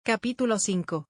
Capítulo 5.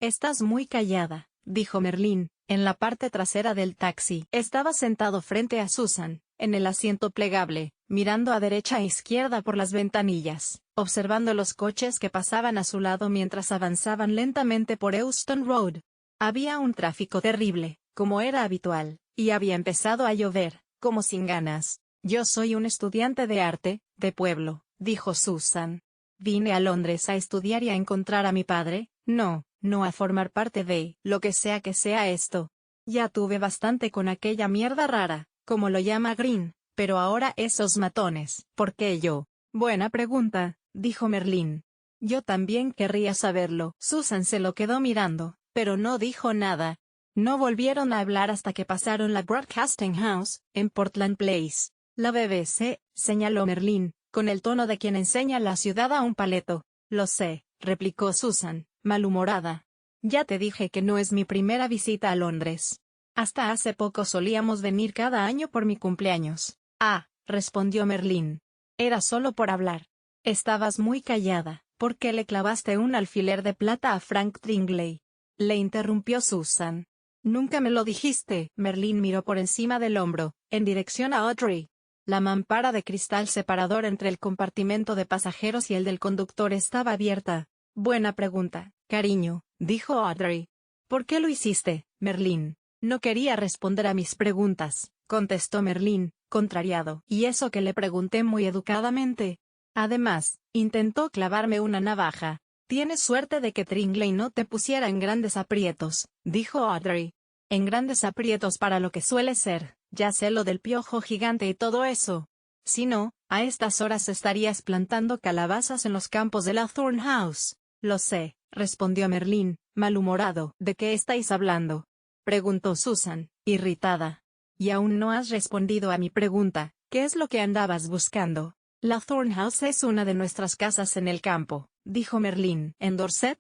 Estás muy callada, dijo Merlín, en la parte trasera del taxi. Estaba sentado frente a Susan, en el asiento plegable, mirando a derecha e izquierda por las ventanillas, observando los coches que pasaban a su lado mientras avanzaban lentamente por Euston Road. Había un tráfico terrible, como era habitual, y había empezado a llover, como sin ganas. Yo soy un estudiante de arte, de pueblo, dijo Susan. Vine a Londres a estudiar y a encontrar a mi padre, no a formar parte de lo que sea esto. Ya tuve bastante con aquella mierda rara, como lo llama Green, pero ahora esos matones. ¿Por qué yo? Buena pregunta, dijo Merlín. Yo también querría saberlo. Susan se lo quedó mirando, pero no dijo nada. No volvieron a hablar hasta que pasaron la Broadcasting House, en Portland Place. La BBC, señaló Merlín, con el tono de quien enseña la ciudad a un paleto. Lo sé, replicó Susan, malhumorada. Ya te dije que no es mi primera visita a Londres. Hasta hace poco solíamos venir cada año por mi cumpleaños. Ah, respondió Merlín. Era solo por hablar. Estabas muy callada, ¿por qué le clavaste un alfiler de plata a Frank Tringley? Le interrumpió Susan. Nunca me lo dijiste. Merlín miró por encima del hombro, en dirección a Audrey. La mampara de cristal separador entre el compartimento de pasajeros y el del conductor estaba abierta. Buena pregunta, cariño, dijo Audrey. ¿Por qué lo hiciste, Merlín? No quería responder a mis preguntas, contestó Merlín, contrariado. Y eso que le pregunté muy educadamente. Además, intentó clavarme una navaja. Tienes suerte de que Tringley no te pusiera en grandes aprietos, dijo Audrey. En grandes aprietos para lo que suele ser. Ya sé lo del piojo gigante y todo eso. Si no, a estas horas estarías plantando calabazas en los campos de la Thorn House. Lo sé, respondió Merlín, malhumorado. ¿De qué estáis hablando? Preguntó Susan, irritada. Y aún no has respondido a mi pregunta, ¿qué es lo que andabas buscando? La Thorn House es una de nuestras casas en el campo, dijo Merlín. ¿En Dorset?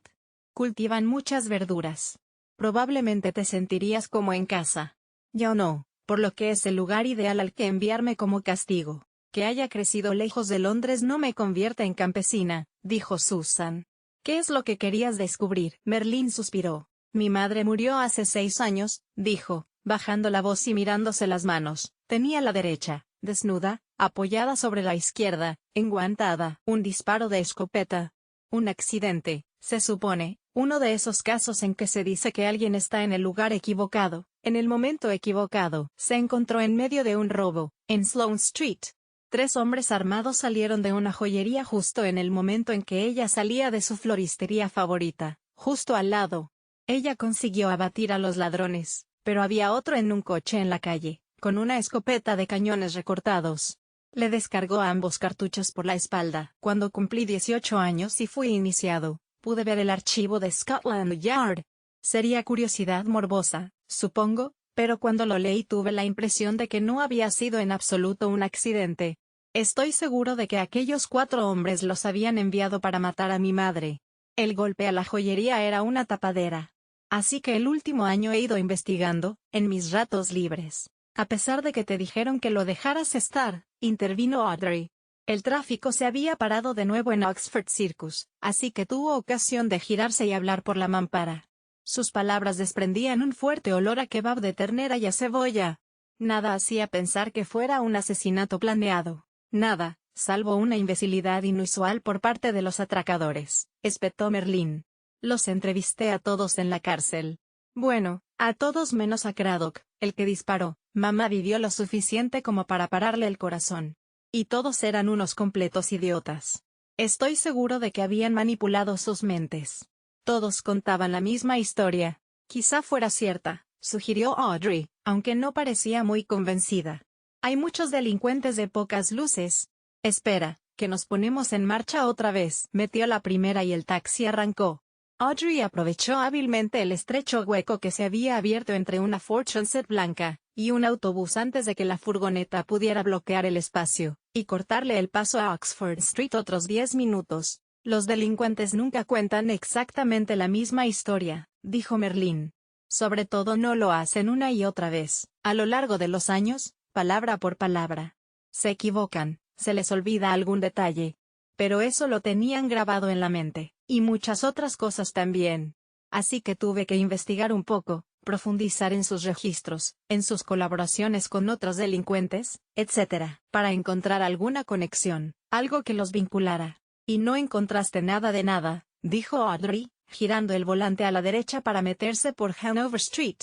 Cultivan muchas verduras. Probablemente te sentirías como en casa. Yo no. Por lo que es el lugar ideal al que enviarme como castigo. Que haya crecido lejos de Londres no me convierte en campesina, dijo Susan. ¿Qué es lo que querías descubrir? Merlín suspiró. Mi madre murió hace 6 años, dijo, bajando la voz y mirándose las manos. Tenía la derecha, desnuda, apoyada sobre la izquierda, enguantada. Un disparo de escopeta. Un accidente, se supone, uno de esos casos en que se dice que alguien está en el lugar equivocado, en el momento equivocado. Se encontró en medio de un robo, en Sloane Street. 3 hombres armados salieron de una joyería justo en el momento en que ella salía de su floristería favorita, justo al lado. Ella consiguió abatir a los ladrones, pero había otro en un coche en la calle, con una escopeta de cañones recortados. Le descargó ambos cartuchos por la espalda. Cuando cumplí 18 años y fui iniciado, pude ver el archivo de Scotland Yard. Sería curiosidad morbosa, supongo, pero cuando lo leí tuve la impresión de que no había sido en absoluto un accidente. Estoy seguro de que aquellos 4 hombres los habían enviado para matar a mi madre. El golpe a la joyería era una tapadera. Así que el último año he ido investigando, en mis ratos libres. A pesar de que te dijeron que lo dejaras estar, intervino Audrey. El tráfico se había parado de nuevo en Oxford Circus, así que tuvo ocasión de girarse y hablar por la mampara. Sus palabras desprendían un fuerte olor a kebab de ternera y a cebolla. Nada hacía pensar que fuera un asesinato planeado. Nada, salvo una imbecilidad inusual por parte de los atracadores, espetó Merlín. Los entrevisté a todos en la cárcel. Bueno, a todos menos a Craddock, el que disparó. Mamá vivió lo suficiente como para pararle el corazón. Y todos eran unos completos idiotas. Estoy seguro de que habían manipulado sus mentes. Todos contaban la misma historia. Quizá fuera cierta, sugirió Audrey, aunque no parecía muy convencida. Hay muchos delincuentes de pocas luces. Espera, que nos ponemos en marcha otra vez. Metió la primera y el taxi arrancó. Audrey aprovechó hábilmente el estrecho hueco que se había abierto entre una Ford Transit blanca y un autobús antes de que la furgoneta pudiera bloquear el espacio y cortarle el paso a Oxford Street otros 10 minutos. Los delincuentes nunca cuentan exactamente la misma historia, dijo Merlín. Sobre todo no lo hacen una y otra vez, a lo largo de los años, palabra por palabra. Se equivocan, se les olvida algún detalle. Pero eso lo tenían grabado en la mente. Y muchas otras cosas también. Así que tuve que investigar un poco, profundizar en sus registros, en sus colaboraciones con otros delincuentes, etc., para encontrar alguna conexión, algo que los vinculara. Y no encontraste nada de nada, dijo Audrey, girando el volante a la derecha para meterse por Hanover Street.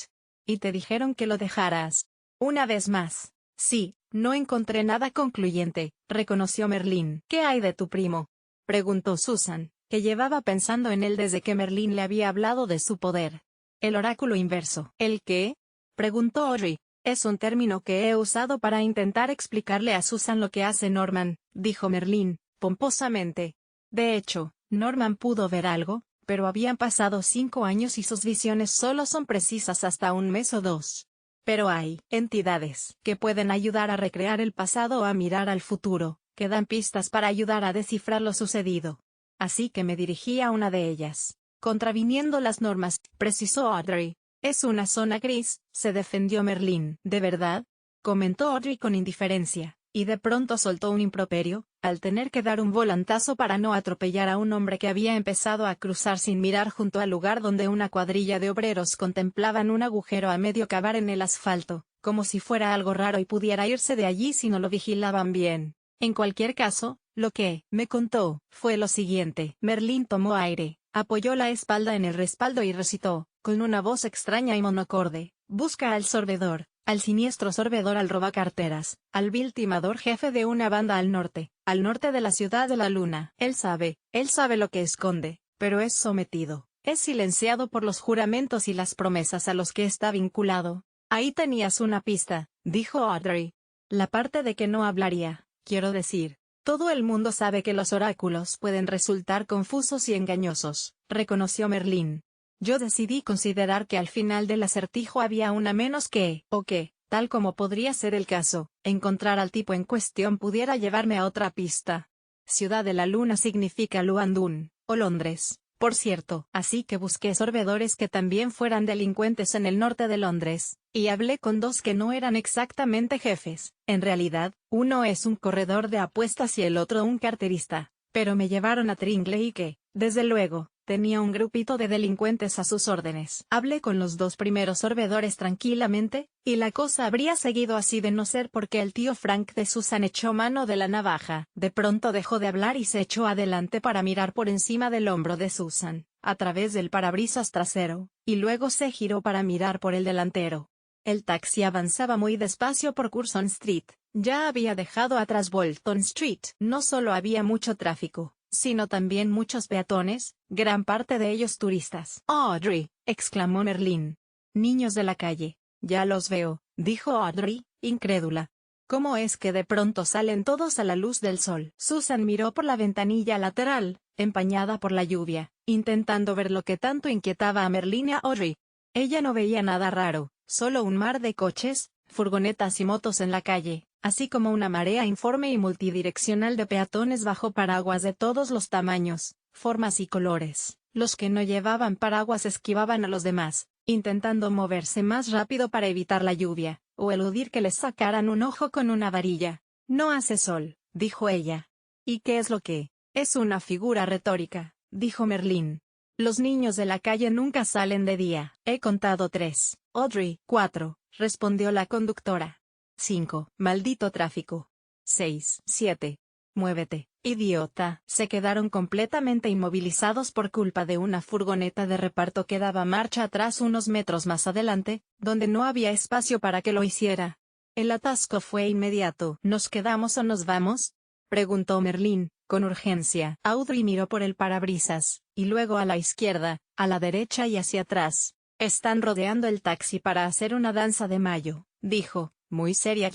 Y te dijeron que lo dejaras. Una vez más. Sí, no encontré nada concluyente, reconoció Merlín. ¿Qué hay de tu primo? Preguntó Susan, que llevaba pensando en él desde que Merlín le había hablado de su poder. El oráculo inverso. ¿El qué? Preguntó Audrey. Es un término que he usado para intentar explicarle a Susan lo que hace Norman, dijo Merlín, pomposamente. De hecho, Norman pudo ver algo, pero habían pasado 5 años y sus visiones solo son precisas hasta un mes o dos. Pero hay entidades que pueden ayudar a recrear el pasado o a mirar al futuro, que dan pistas para ayudar a descifrar lo sucedido. Así que me dirigí a una de ellas, contraviniendo las normas, precisó Audrey. Es una zona gris, se defendió Merlín. ¿De verdad? Comentó Audrey con indiferencia, y de pronto soltó un improperio, al tener que dar un volantazo para no atropellar a un hombre que había empezado a cruzar sin mirar junto al lugar donde una cuadrilla de obreros contemplaban un agujero a medio cavar en el asfalto, como si fuera algo raro y pudiera irse de allí si no lo vigilaban bien. En cualquier caso, lo que me contó fue lo siguiente. Merlín tomó aire, apoyó la espalda en el respaldo y recitó, con una voz extraña y monocorde, busca al sorbedor, al siniestro sorbedor, al robacarteras, al vil timador jefe de una banda al norte de la ciudad de la luna. Él sabe lo que esconde, pero es sometido, es silenciado por los juramentos y las promesas a los que está vinculado. Ahí tenías una pista, dijo Audrey. La parte de que no hablaría, quiero decir. Todo el mundo sabe que los oráculos pueden resultar confusos y engañosos, reconoció Merlín. Yo decidí considerar que al final del acertijo había una menos que, o que, tal como podría ser el caso, encontrar al tipo en cuestión pudiera llevarme a otra pista. Ciudad de la Luna significa Luandun, o Londres, por cierto. Así que busqué sorbedores que también fueran delincuentes en el norte de Londres, y hablé con dos que no eran exactamente jefes. En realidad, uno es un corredor de apuestas y el otro un carterista, pero me llevaron a Tringley que, desde luego, tenía un grupito de delincuentes a sus órdenes. Hablé con los dos primeros sorbedores tranquilamente, y la cosa habría seguido así de no ser porque el tío Frank de Susan echó mano de la navaja. De pronto dejó de hablar y se echó adelante para mirar por encima del hombro de Susan, a través del parabrisas trasero, y luego se giró para mirar por el delantero. El taxi avanzaba muy despacio por Curzon Street, ya había dejado atrás Bolton Street. No solo había mucho tráfico, sino también muchos peatones, gran parte de ellos turistas. Audrey, exclamó Merlín. Niños de la calle. Ya los veo, dijo Audrey, incrédula. ¿Cómo es que de pronto salen todos a la luz del sol? Susan miró por la ventanilla lateral, empañada por la lluvia, intentando ver lo que tanto inquietaba a Merlín y a Audrey. Ella no veía nada raro, solo un mar de coches, furgonetas y motos en la calle, así como una marea informe y multidireccional de peatones bajo paraguas de todos los tamaños, formas y colores. Los que no llevaban paraguas esquivaban a los demás, intentando moverse más rápido para evitar la lluvia, o eludir que les sacaran un ojo con una varilla. No hace sol, dijo ella. ¿Y qué es lo que? Es una figura retórica, dijo Merlín. Los niños de la calle nunca salen de día. He contado 3. Audrey, 4, respondió la conductora. 5. Maldito tráfico. 6. 7. Muévete, idiota. Se quedaron completamente inmovilizados por culpa de una furgoneta de reparto que daba marcha atrás unos metros más adelante, donde no había espacio para que lo hiciera. El atasco fue inmediato. ¿Nos quedamos o nos vamos?, preguntó Merlín, con urgencia. Audrey miró por el parabrisas, y luego a la izquierda, a la derecha y hacia atrás. Están rodeando el taxi para hacer una danza de mayo, dijo, muy seria.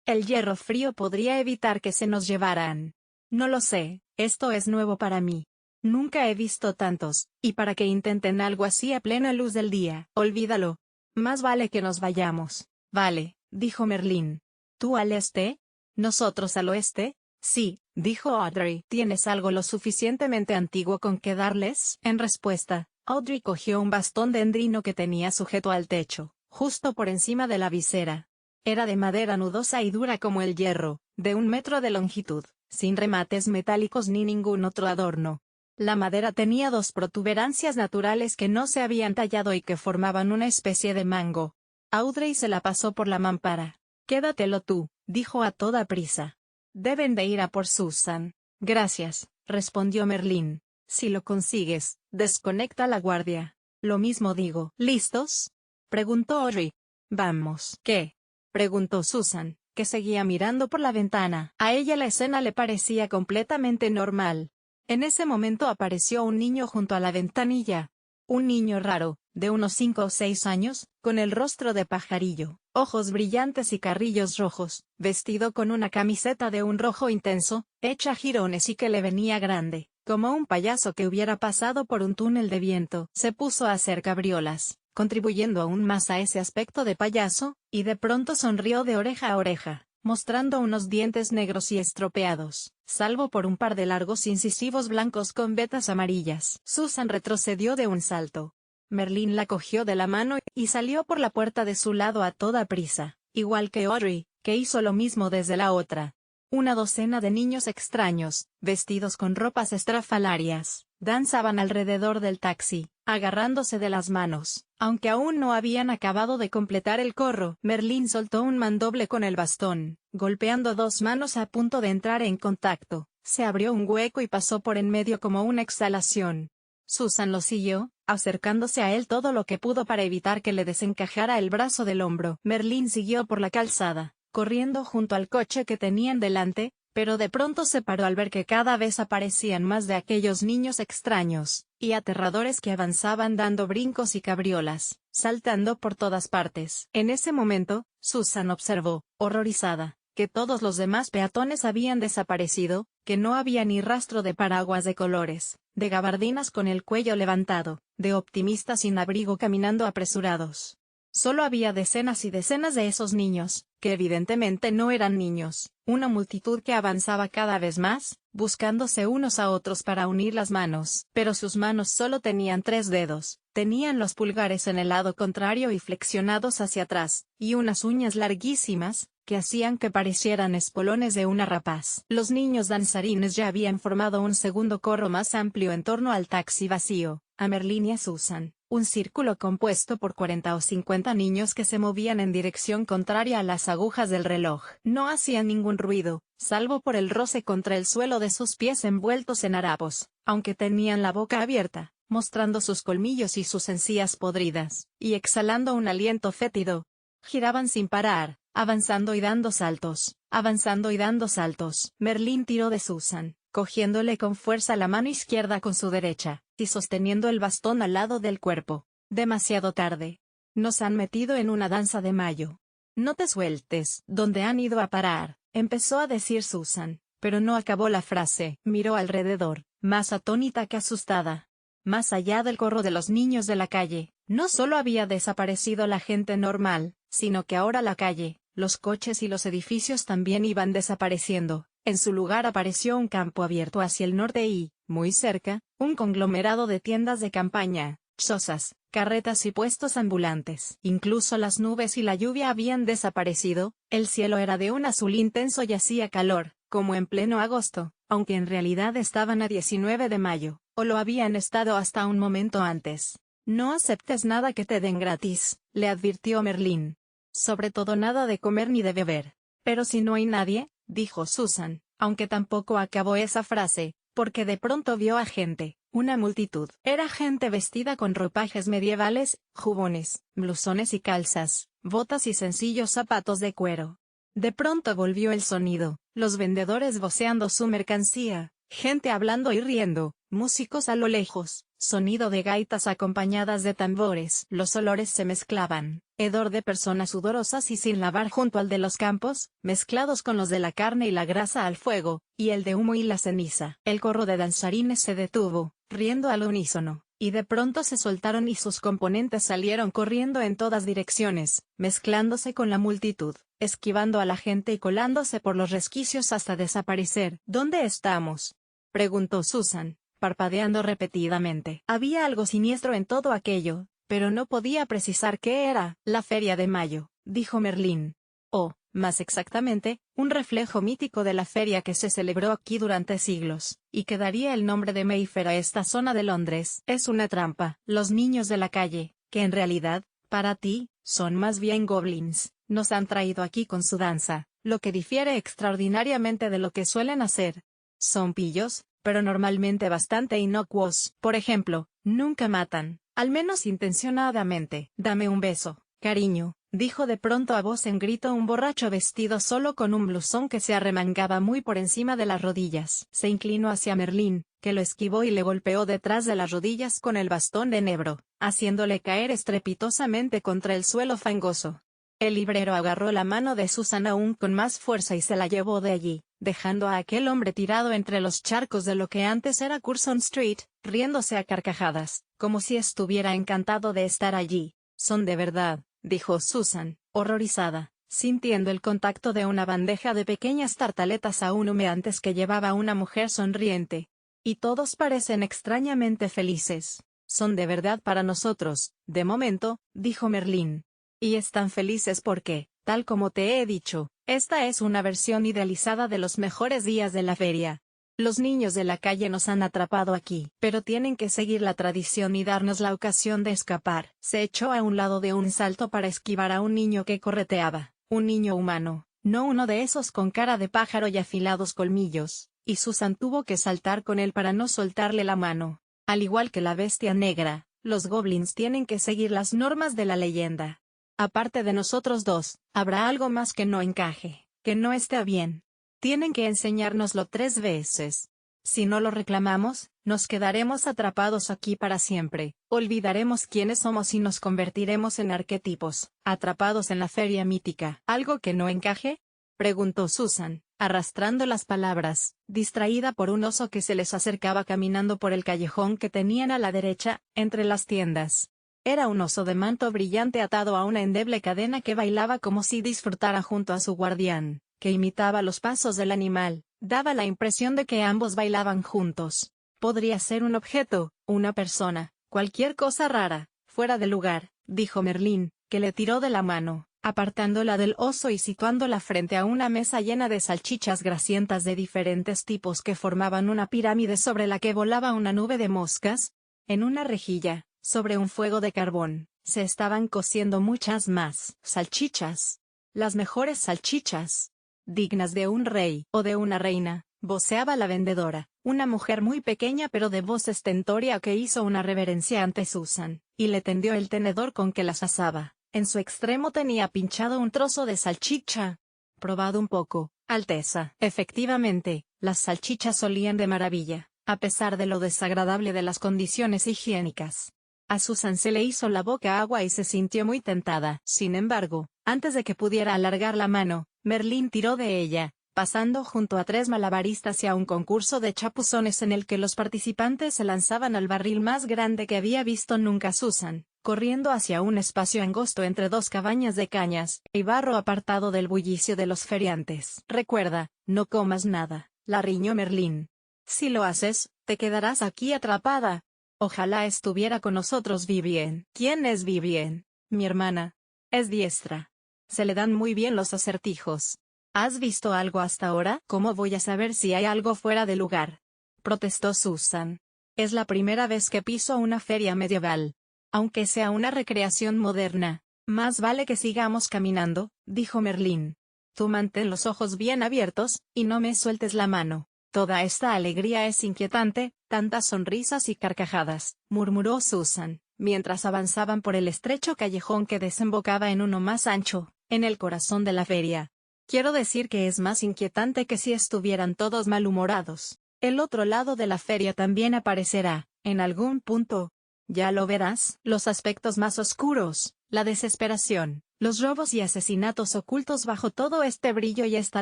El hierro frío podría evitar que se nos llevaran. No lo sé, esto es nuevo para mí. Nunca he visto tantos, y para que intenten algo así a plena luz del día. Olvídalo. Más vale que nos vayamos. Vale, dijo Merlín. ¿Tú al este? ¿Nosotros al oeste? Sí, dijo Audrey. ¿Tienes algo lo suficientemente antiguo con que darles? En respuesta, Audrey cogió un bastón de endrino que tenía sujeto al techo, justo por encima de la visera. Era de madera nudosa y dura como el hierro, de 1 metro de longitud, sin remates metálicos ni ningún otro adorno. La madera tenía dos protuberancias naturales que no se habían tallado y que formaban una especie de mango. Audrey se la pasó por la mampara. «Quédatelo tú», dijo a toda prisa. «Deben de ir a por Susan». «Gracias», respondió Merlín. «Si lo consigues, desconecta la guardia». «Lo mismo digo». «¿Listos?», preguntó Audrey. «Vamos». «¿Qué?», preguntó Susan, que seguía mirando por la ventana. A ella la escena le parecía completamente normal. En ese momento apareció un niño junto a la ventanilla. Un niño raro, de unos 5 o 6 años, con el rostro de pajarillo, ojos brillantes y carrillos rojos, vestido con una camiseta de un rojo intenso, hecha jirones y que le venía grande, como un payaso que hubiera pasado por un túnel de viento. Se puso a hacer cabriolas, contribuyendo aún más a ese aspecto de payaso, y de pronto sonrió de oreja a oreja, mostrando unos dientes negros y estropeados, salvo por un par de largos incisivos blancos con vetas amarillas. Susan retrocedió de un salto. Merlín la cogió de la mano y salió por la puerta de su lado a toda prisa, igual que Audrey, que hizo lo mismo desde la otra. Una docena de niños extraños, vestidos con ropas estrafalarias, danzaban alrededor del taxi, agarrándose de las manos. Aunque aún no habían acabado de completar el corro, Merlín soltó un mandoble con el bastón, golpeando dos manos a punto de entrar en contacto. Se abrió un hueco y pasó por en medio como una exhalación. Susan lo siguió, acercándose a él todo lo que pudo para evitar que le desencajara el brazo del hombro. Merlín siguió por la calzada, corriendo junto al coche que tenían delante, pero de pronto se paró al ver que cada vez aparecían más de aquellos niños extraños y aterradores que avanzaban dando brincos y cabriolas, saltando por todas partes. En ese momento, Susan observó, horrorizada, que todos los demás peatones habían desaparecido, que no había ni rastro de paraguas de colores, de gabardinas con el cuello levantado, de optimistas sin abrigo caminando apresurados. Solo había decenas y decenas de esos niños, que evidentemente no eran niños, una multitud que avanzaba cada vez más, buscándose unos a otros para unir las manos. Pero sus manos solo tenían 3 dedos, tenían los pulgares en el lado contrario y flexionados hacia atrás, y unas uñas larguísimas, que hacían que parecieran espolones de una rapaz. Los niños danzarines ya habían formado un segundo corro más amplio en torno al taxi vacío, a Merlín y a Susan. Un círculo compuesto por 40 o 50 niños que se movían en dirección contraria a las agujas del reloj. No hacían ningún ruido, salvo por el roce contra el suelo de sus pies envueltos en harapos, aunque tenían la boca abierta, mostrando sus colmillos y sus encías podridas, y exhalando un aliento fétido. Giraban sin parar, avanzando y dando saltos, avanzando y dando saltos. Merlín tiró de Susan, cogiéndole con fuerza la mano izquierda con su derecha, y sosteniendo el bastón al lado del cuerpo. Demasiado tarde. Nos han metido en una danza de mayo. No te sueltes. ¿Dónde han ido a parar?, empezó a decir Susan, pero no acabó la frase. Miró alrededor, más atónita que asustada. Más allá del corro de los niños de la calle, no solo había desaparecido la gente normal, sino que ahora la calle, los coches y los edificios también iban desapareciendo. En su lugar apareció un campo abierto hacia el norte y, muy cerca, un conglomerado de tiendas de campaña, chozas, carretas y puestos ambulantes. Incluso las nubes y la lluvia habían desaparecido, el cielo era de un azul intenso y hacía calor, como en pleno agosto, aunque en realidad estaban a 19 de mayo, o lo habían estado hasta un momento antes. No aceptes nada que te den gratis, le advirtió Merlín. Sobre todo nada de comer ni de beber. Pero si no hay nadie, dijo Susan, aunque tampoco acabó esa frase, porque de pronto vio a gente, una multitud. Era gente vestida con ropajes medievales, jubones, blusones y calzas, botas y sencillos zapatos de cuero. De pronto volvió el sonido, los vendedores voceando su mercancía, gente hablando y riendo, músicos a lo lejos, sonido de gaitas acompañadas de tambores. Los olores se mezclaban, hedor de personas sudorosas y sin lavar junto al de los campos, mezclados con los de la carne y la grasa al fuego, y el de humo y la ceniza. El corro de danzarines se detuvo, riendo al unísono, y de pronto se soltaron y sus componentes salieron corriendo en todas direcciones, mezclándose con la multitud, esquivando a la gente y colándose por los resquicios hasta desaparecer. ¿Dónde estamos?, preguntó Susan, parpadeando repetidamente. Había algo siniestro en todo aquello, pero no podía precisar qué era. La feria de mayo, dijo Merlín. Oh, más exactamente, un reflejo mítico de la feria que se celebró aquí durante siglos, y que daría el nombre de Mayfair a esta zona de Londres. Es una trampa. Los niños de la calle, que en realidad, para ti, son más bien goblins, nos han traído aquí con su danza, lo que difiere extraordinariamente de lo que suelen hacer. Son pillos, pero normalmente bastante inocuos. Por ejemplo, nunca matan, al menos intencionadamente. Dame un beso, cariño, dijo de pronto a voz en grito un borracho vestido solo con un blusón que se arremangaba muy por encima de las rodillas. Se inclinó hacia Merlín, que lo esquivó y le golpeó detrás de las rodillas con el bastón de enebro, haciéndole caer estrepitosamente contra el suelo fangoso. El librero agarró la mano de Susan aún con más fuerza y se la llevó de allí, dejando a aquel hombre tirado entre los charcos de lo que antes era Curzon Street, riéndose a carcajadas, como si estuviera encantado de estar allí. Son de verdad, dijo Susan, horrorizada, sintiendo el contacto de una bandeja de pequeñas tartaletas aún humeantes que llevaba una mujer sonriente. Y todos parecen extrañamente felices. Son de verdad para nosotros, de momento, dijo Merlín. Y están felices porque, tal como te he dicho, esta es una versión idealizada de los mejores días de la feria. Los niños de la calle nos han atrapado aquí, pero tienen que seguir la tradición y darnos la ocasión de escapar. Se echó a un lado de un salto para esquivar a un niño que correteaba, un niño humano, no uno de esos con cara de pájaro y afilados colmillos, y Susan tuvo que saltar con él para no soltarle la mano. Al igual que la bestia negra, los goblins tienen que seguir las normas de la leyenda. Aparte de nosotros dos, habrá algo más que no encaje, que no esté bien. Tienen que enseñárnoslo 3 veces. Si no lo reclamamos, nos quedaremos atrapados aquí para siempre, olvidaremos quiénes somos y nos convertiremos en arquetipos, atrapados en la feria mítica. ¿Algo que no encaje?, preguntó Susan, arrastrando las palabras, distraída por un oso que se les acercaba caminando por el callejón que tenían a la derecha, entre las tiendas. Era un oso de manto brillante atado a una endeble cadena que bailaba como si disfrutara junto a su guardián, que imitaba los pasos del animal. Daba la impresión de que ambos bailaban juntos. Podría ser un objeto, una persona, cualquier cosa rara, fuera de lugar, dijo Merlín, que le tiró de la mano, apartándola del oso y situándola frente a una mesa llena de salchichas grasientas de diferentes tipos que formaban una pirámide sobre la que volaba una nube de moscas. En una rejilla, sobre un fuego de carbón, se estaban cociendo muchas más salchichas. Las mejores salchichas, dignas de un rey o de una reina, voceaba la vendedora, una mujer muy pequeña pero de voz estentórea que hizo una reverencia ante Susan, y le tendió el tenedor con que las asaba. En su extremo tenía pinchado un trozo de salchicha. Probad un poco, Alteza. Efectivamente, las salchichas olían de maravilla, a pesar de lo desagradable de las condiciones higiénicas. A Susan se le hizo la boca agua y se sintió muy tentada. Sin embargo, antes de que pudiera alargar la mano, Merlín tiró de ella, pasando junto a 3 malabaristas y a un concurso de chapuzones en el que los participantes se lanzaban al barril más grande que había visto nunca Susan, corriendo hacia un espacio angosto entre 2 cabañas de cañas y barro apartado del bullicio de los feriantes. Recuerda, no comas nada, la riñó Merlín. Si lo haces, te quedarás aquí atrapada. Ojalá estuviera con nosotros Vivien. ¿Quién es Vivien? Mi hermana. Es diestra. Se le dan muy bien los acertijos. ¿Has visto algo hasta ahora? ¿Cómo voy a saber si hay algo fuera de lugar?, protestó Susan. Es la primera vez que piso una feria medieval. Aunque sea una recreación moderna, más vale que sigamos caminando, dijo Merlín. Tú mantén los ojos bien abiertos, y no me sueltes la mano. Toda esta alegría es inquietante, tantas sonrisas y carcajadas, murmuró Susan, mientras avanzaban por el estrecho callejón que desembocaba en uno más ancho, en el corazón de la feria. Quiero decir que es más inquietante que si estuvieran todos malhumorados. El otro lado de la feria también aparecerá, en algún punto. Ya lo verás, los aspectos más oscuros, la desesperación, los robos y asesinatos ocultos bajo todo este brillo y esta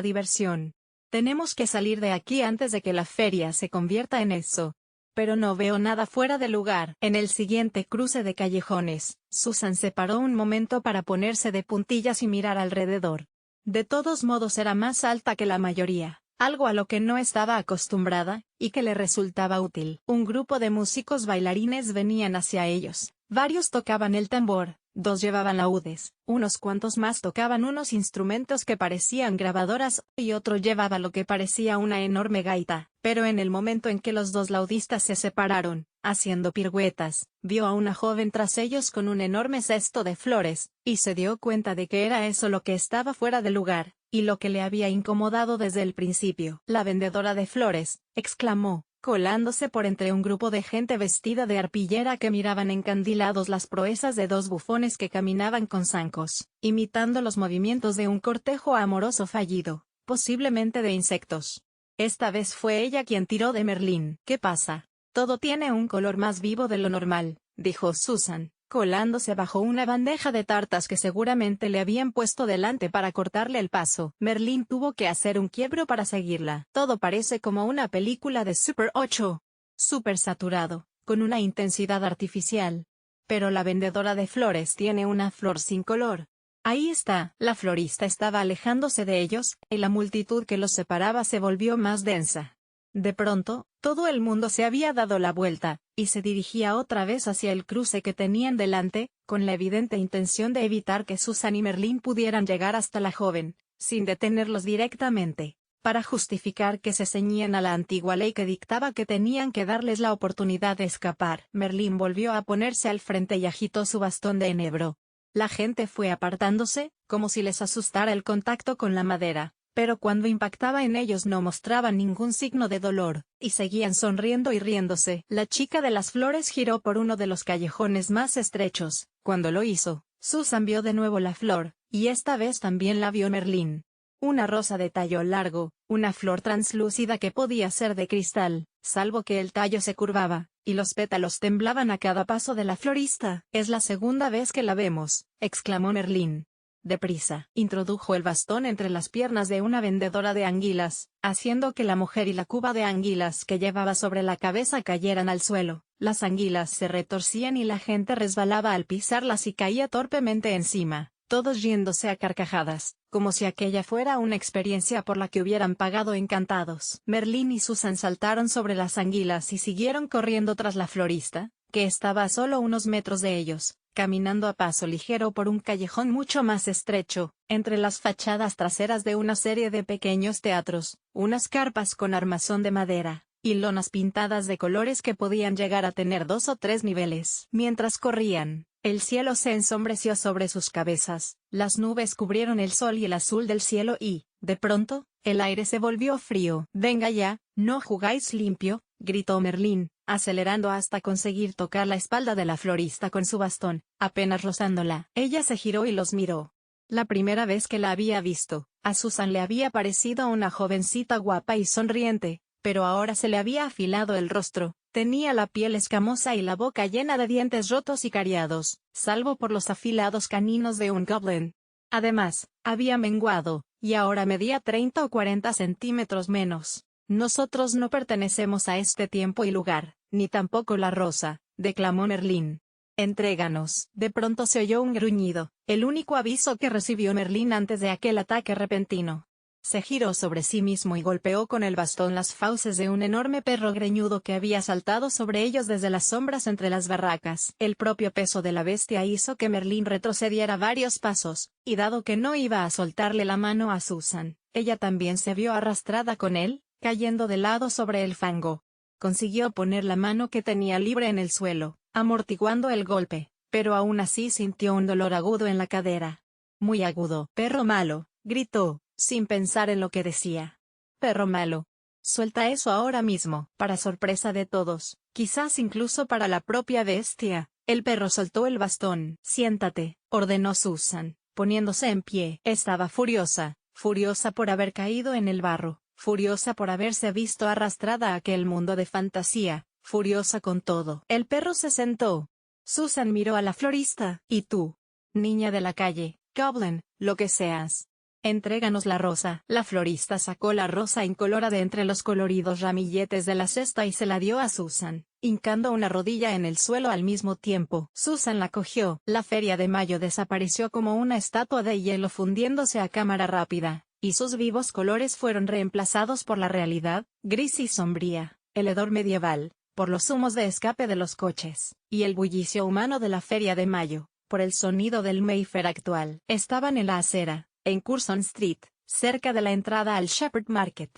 diversión. Tenemos que salir de aquí antes de que la feria se convierta en eso. Pero no veo nada fuera de lugar. En el siguiente cruce de callejones, Susan se paró un momento para ponerse de puntillas y mirar alrededor. De todos modos era más alta que la mayoría, algo a lo que no estaba acostumbrada, y que le resultaba útil. Un grupo de músicos bailarines venían hacia ellos. Varios tocaban el tambor, 2 llevaban laúdes, unos cuantos más tocaban unos instrumentos que parecían grabadoras, y otro llevaba lo que parecía una enorme gaita, pero en el momento en que los 2 laudistas se separaron, haciendo piruetas, vio a una joven tras ellos con un enorme cesto de flores, y se dio cuenta de que era eso lo que estaba fuera de lugar, y lo que le había incomodado desde el principio. «La vendedora de flores», exclamó, colándose por entre un grupo de gente vestida de arpillera que miraban encandilados las proezas de 2 bufones que caminaban con zancos, imitando los movimientos de un cortejo amoroso fallido, posiblemente de insectos. Esta vez fue ella quien tiró de Merlín. «¿Qué pasa? Todo tiene un color más vivo de lo normal», dijo Susan, colándose bajo una bandeja de tartas que seguramente le habían puesto delante para cortarle el paso. Merlín tuvo que hacer un quiebro para seguirla. «Todo parece como una película de Super 8. Súper saturado, con una intensidad artificial. Pero la vendedora de flores tiene una flor sin color». Ahí está. La florista estaba alejándose de ellos, y la multitud que los separaba se volvió más densa. De pronto, todo el mundo se había dado la vuelta, y se dirigía otra vez hacia el cruce que tenían delante, con la evidente intención de evitar que Susan y Merlín pudieran llegar hasta la joven, sin detenerlos directamente, para justificar que se ceñían a la antigua ley que dictaba que tenían que darles la oportunidad de escapar. Merlín volvió a ponerse al frente y agitó su bastón de enebro. La gente fue apartándose, como si les asustara el contacto con la madera, pero cuando impactaba en ellos no mostraban ningún signo de dolor, y seguían sonriendo y riéndose. La chica de las flores giró por uno de los callejones más estrechos. Cuando lo hizo, Susan vio de nuevo la flor, y esta vez también la vio Merlín. Una rosa de tallo largo, una flor translúcida que podía ser de cristal, salvo que el tallo se curvaba, y los pétalos temblaban a cada paso de la florista. «Es la segunda vez que la vemos», exclamó Merlín. Deprisa, introdujo el bastón entre las piernas de una vendedora de anguilas, haciendo que la mujer y la cuba de anguilas que llevaba sobre la cabeza cayeran al suelo. Las anguilas se retorcían y la gente resbalaba al pisarlas y caía torpemente encima, todos riéndose a carcajadas, como si aquella fuera una experiencia por la que hubieran pagado encantados. Merlín y Susan saltaron sobre las anguilas y siguieron corriendo tras la florista, que estaba a solo unos metros de ellos, caminando a paso ligero por un callejón mucho más estrecho, entre las fachadas traseras de una serie de pequeños teatros, unas carpas con armazón de madera, y lonas pintadas de colores que podían llegar a tener 2 o 3 niveles. Mientras corrían, el cielo se ensombreció sobre sus cabezas, las nubes cubrieron el sol y el azul del cielo y, de pronto, el aire se volvió frío. «Venga ya, no jugáis limpio», gritó Merlín, acelerando hasta conseguir tocar la espalda de la florista con su bastón, apenas rozándola. Ella se giró y los miró. La primera vez que la había visto, a Susan le había parecido una jovencita guapa y sonriente, pero ahora se le había afilado el rostro, tenía la piel escamosa y la boca llena de dientes rotos y cariados, salvo por los afilados caninos de un goblin. Además, había menguado, y ahora medía 30 o 40 centímetros menos. «Nosotros no pertenecemos a este tiempo y lugar, ni tampoco la rosa», declamó Merlín. «Entréganos». De pronto se oyó un gruñido, el único aviso que recibió Merlín antes de aquel ataque repentino. Se giró sobre sí mismo y golpeó con el bastón las fauces de un enorme perro greñudo que había saltado sobre ellos desde las sombras entre las barracas. El propio peso de la bestia hizo que Merlín retrocediera varios pasos, y dado que no iba a soltarle la mano a Susan, ella también se vio arrastrada con él, cayendo de lado sobre el fango. Consiguió poner la mano que tenía libre en el suelo, amortiguando el golpe, pero aún así sintió un dolor agudo en la cadera. Muy agudo. «Perro malo», gritó, sin pensar en lo que decía. «Perro malo. Suelta eso ahora mismo». Para sorpresa de todos, quizás incluso para la propia bestia, el perro soltó el bastón. «Siéntate», ordenó Susan, poniéndose en pie. Estaba furiosa, furiosa por haber caído en el barro, furiosa por haberse visto arrastrada a aquel mundo de fantasía, furiosa con todo. El perro se sentó. Susan miró a la florista. «¿Y tú? Niña de la calle, goblin, lo que seas. Entréganos la rosa». La florista sacó la rosa incolora de entre los coloridos ramilletes de la cesta y se la dio a Susan, hincando una rodilla en el suelo al mismo tiempo. Susan la cogió. La feria de mayo desapareció como una estatua de hielo fundiéndose a cámara rápida, y sus vivos colores fueron reemplazados por la realidad, gris y sombría, el hedor medieval, por los humos de escape de los coches, y el bullicio humano de la feria de mayo, por el sonido del Mayfair actual. Estaban en la acera, en Curzon Street, cerca de la entrada al Shepherd Market.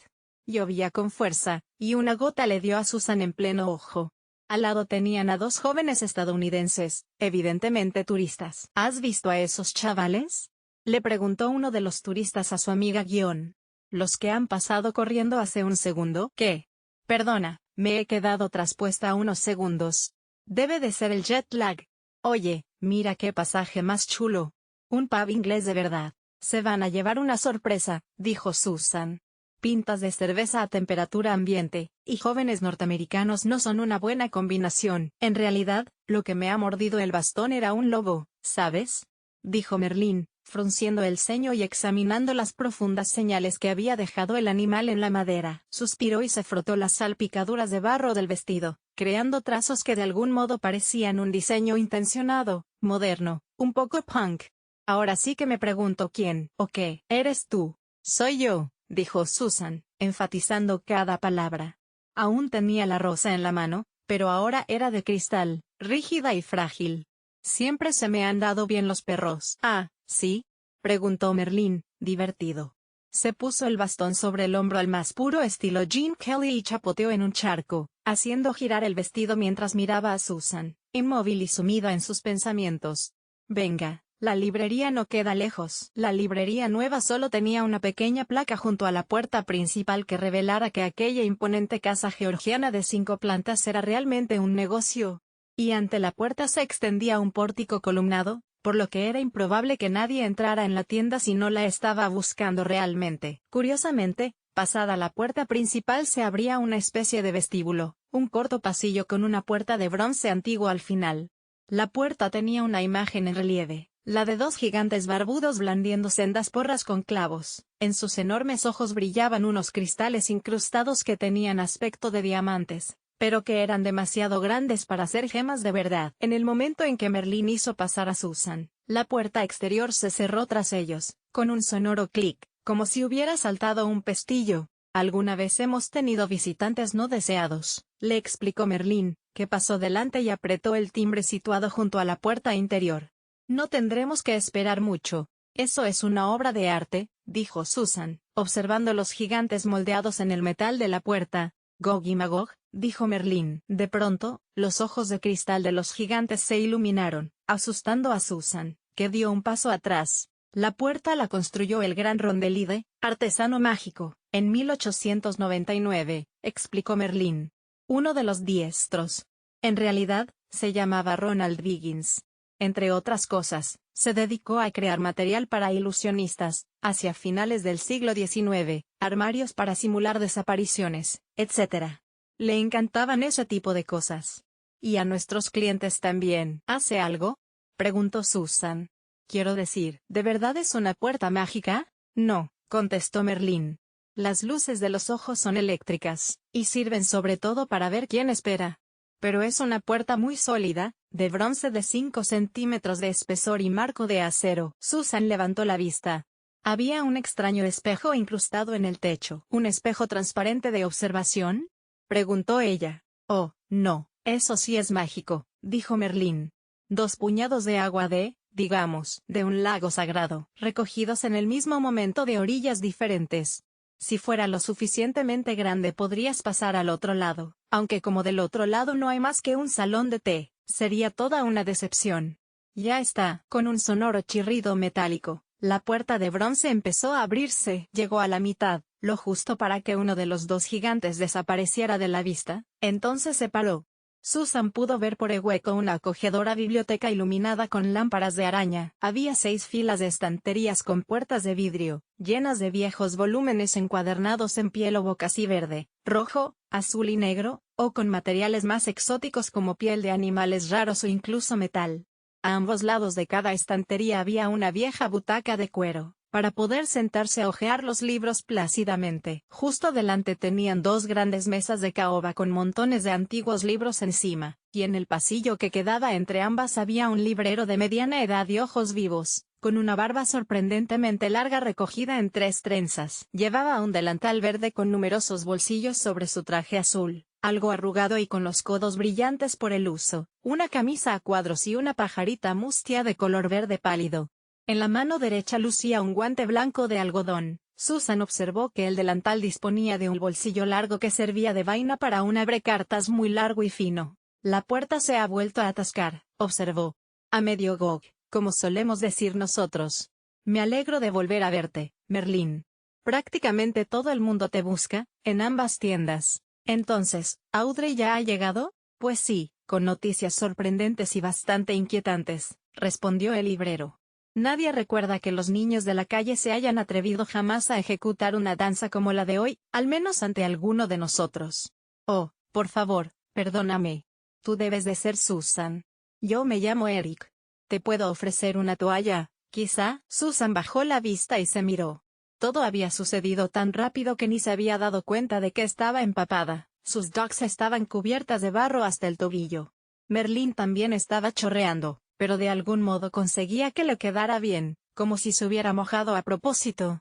Llovía con fuerza, y una gota le dio a Susan en pleno ojo. Al lado tenían a dos jóvenes estadounidenses, evidentemente turistas. ¿Has visto a esos chavales?, le preguntó uno de los turistas a su amiga Guion. ¿Los que han pasado corriendo hace un segundo? ¿Qué? Perdona, me he quedado traspuesta unos segundos. Debe de ser el jet lag. Oye, mira qué pasaje más chulo. Un pub inglés de verdad. Se van a llevar una sorpresa, dijo Susan. Pintas de cerveza a temperatura ambiente, y jóvenes norteamericanos no son una buena combinación. En realidad, lo que me ha mordido el bastón era un lobo, ¿sabes?, dijo Merlín, frunciendo el ceño y examinando las profundas señales que había dejado el animal en la madera. Suspiró y se frotó las salpicaduras de barro del vestido, creando trazos que de algún modo parecían un diseño intencionado, moderno, un poco punk. Ahora sí que me pregunto quién o qué eres tú. Soy yo, dijo Susan, enfatizando cada palabra. Aún tenía la rosa en la mano, pero ahora era de cristal, rígida y frágil. Siempre se me han dado bien los perros. Ah, ¿sí?, preguntó Merlín, divertido. Se puso el bastón sobre el hombro al más puro estilo Gene Kelly y chapoteó en un charco, haciendo girar el vestido mientras miraba a Susan, inmóvil y sumida en sus pensamientos. Venga. La librería no queda lejos. La librería nueva solo tenía una pequeña placa junto a la puerta principal que revelara que aquella imponente casa georgiana de 5 plantas era realmente un negocio. Y ante la puerta se extendía un pórtico columnado, por lo que era improbable que nadie entrara en la tienda si no la estaba buscando realmente. Curiosamente, pasada la puerta principal se abría una especie de vestíbulo, un corto pasillo con una puerta de bronce antiguo al final. La puerta tenía una imagen en relieve. La de dos gigantes barbudos blandiendo sendas porras con clavos. En sus enormes ojos brillaban unos cristales incrustados que tenían aspecto de diamantes, pero que eran demasiado grandes para ser gemas de verdad. En el momento en que Merlín hizo pasar a Susan, la puerta exterior se cerró tras ellos, con un sonoro clic, como si hubiera saltado un pestillo. Alguna vez hemos tenido visitantes no deseados, le explicó Merlín, que pasó delante y apretó el timbre situado junto a la puerta interior. No tendremos que esperar mucho. Eso es una obra de arte, dijo Susan, observando los gigantes moldeados en el metal de la puerta. Gog y Magog, dijo Merlín. De pronto, los ojos de cristal de los gigantes se iluminaron, asustando a Susan, que dio un paso atrás. La puerta la construyó el gran Rondelide, artesano mágico, en 1899, explicó Merlín. Uno de los diestros. En realidad, se llamaba Ronald Wiggins. Entre otras cosas, se dedicó a crear material para ilusionistas, hacia finales del siglo XIX, armarios para simular desapariciones, etc. Le encantaban ese tipo de cosas. ¿Y a nuestros clientes también? ¿Hace algo?, preguntó Susan. Quiero decir, ¿de verdad es una puerta mágica? No, contestó Merlín. Las luces de los ojos son eléctricas, y sirven sobre todo para ver quién espera. Pero es una puerta muy sólida, de bronce de 5 centímetros de espesor y marco de acero. Susan levantó la vista. Había un extraño espejo incrustado en el techo. ¿Un espejo transparente de observación?, preguntó ella. Oh, no, eso sí es mágico, dijo Merlín. 2 puñados de agua digamos, de un lago sagrado, recogidos en el mismo momento de orillas diferentes. Si fuera lo suficientemente grande podrías pasar al otro lado, aunque como del otro lado no hay más que un salón de té, sería toda una decepción. Ya está. Con un sonoro chirrido metálico, la puerta de bronce empezó a abrirse. Llegó a la mitad, lo justo para que uno de los 2 gigantes desapareciera de la vista, entonces se paró. Susan pudo ver por el hueco una acogedora biblioteca iluminada con lámparas de araña. Había 6 filas de estanterías con puertas de vidrio, llenas de viejos volúmenes encuadernados en piel o bocasí verde, rojo, azul y negro, o con materiales más exóticos como piel de animales raros o incluso metal. A ambos lados de cada estantería había una vieja butaca de cuero, para poder sentarse a hojear los libros plácidamente. Justo delante tenían 2 grandes mesas de caoba con montones de antiguos libros encima, y en el pasillo que quedaba entre ambas había un librero de mediana edad y ojos vivos, con una barba sorprendentemente larga recogida en 3 trenzas. Llevaba un delantal verde con numerosos bolsillos sobre su traje azul, algo arrugado y con los codos brillantes por el uso, una camisa a cuadros y una pajarita mustia de color verde pálido. En la mano derecha lucía un guante blanco de algodón. Susan observó que el delantal disponía de un bolsillo largo que servía de vaina para un abrecartas muy largo y fino. La puerta se ha vuelto a atascar, observó. A medio gog, como solemos decir nosotros. Me alegro de volver a verte, Merlín. Prácticamente todo el mundo te busca, en ambas tiendas. Entonces, ¿Audrey ya ha llegado? Pues sí, con noticias sorprendentes y bastante inquietantes, respondió el librero. Nadie recuerda que los niños de la calle se hayan atrevido jamás a ejecutar una danza como la de hoy, al menos ante alguno de nosotros. Oh, por favor, perdóname. Tú debes de ser Susan. Yo me llamo Eric. ¿Te puedo ofrecer una toalla, quizá? Susan bajó la vista y se miró. Todo había sucedido tan rápido que ni se había dado cuenta de que estaba empapada. Sus dogs estaban cubiertas de barro hasta el tobillo. Merlín también estaba chorreando, pero de algún modo conseguía que le quedara bien, como si se hubiera mojado a propósito.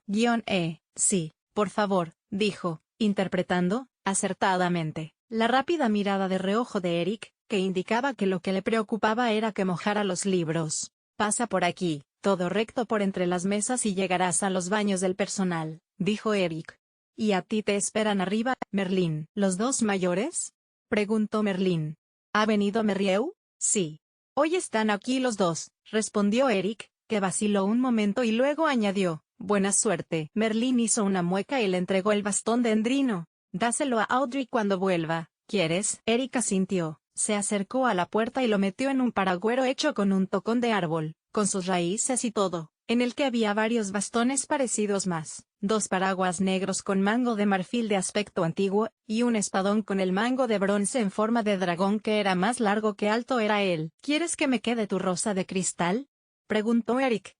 Sí, por favor, dijo, interpretando, acertadamente, la rápida mirada de reojo de Eric, que indicaba que lo que le preocupaba era que mojara los libros. Pasa por aquí, todo recto por entre las mesas y llegarás a los baños del personal, dijo Eric. ¿Y a ti te esperan arriba, Merlín? ¿Los dos mayores? Preguntó Merlín. ¿Ha venido Merrieu? Sí. Hoy están aquí los dos, respondió Eric, que vaciló un momento y luego añadió, buena suerte. Merlín hizo una mueca y le entregó el bastón de Endrino. Dáselo a Audrey cuando vuelva, ¿quieres? Eric asintió, se acercó a la puerta y lo metió en un paragüero hecho con un tocón de árbol, con sus raíces y todo, en el que había varios bastones parecidos más, 2 paraguas negros con mango de marfil de aspecto antiguo, y un espadón con el mango de bronce en forma de dragón que era más largo que alto era él. ¿Quieres que me quede tu rosa de cristal? Preguntó Eric.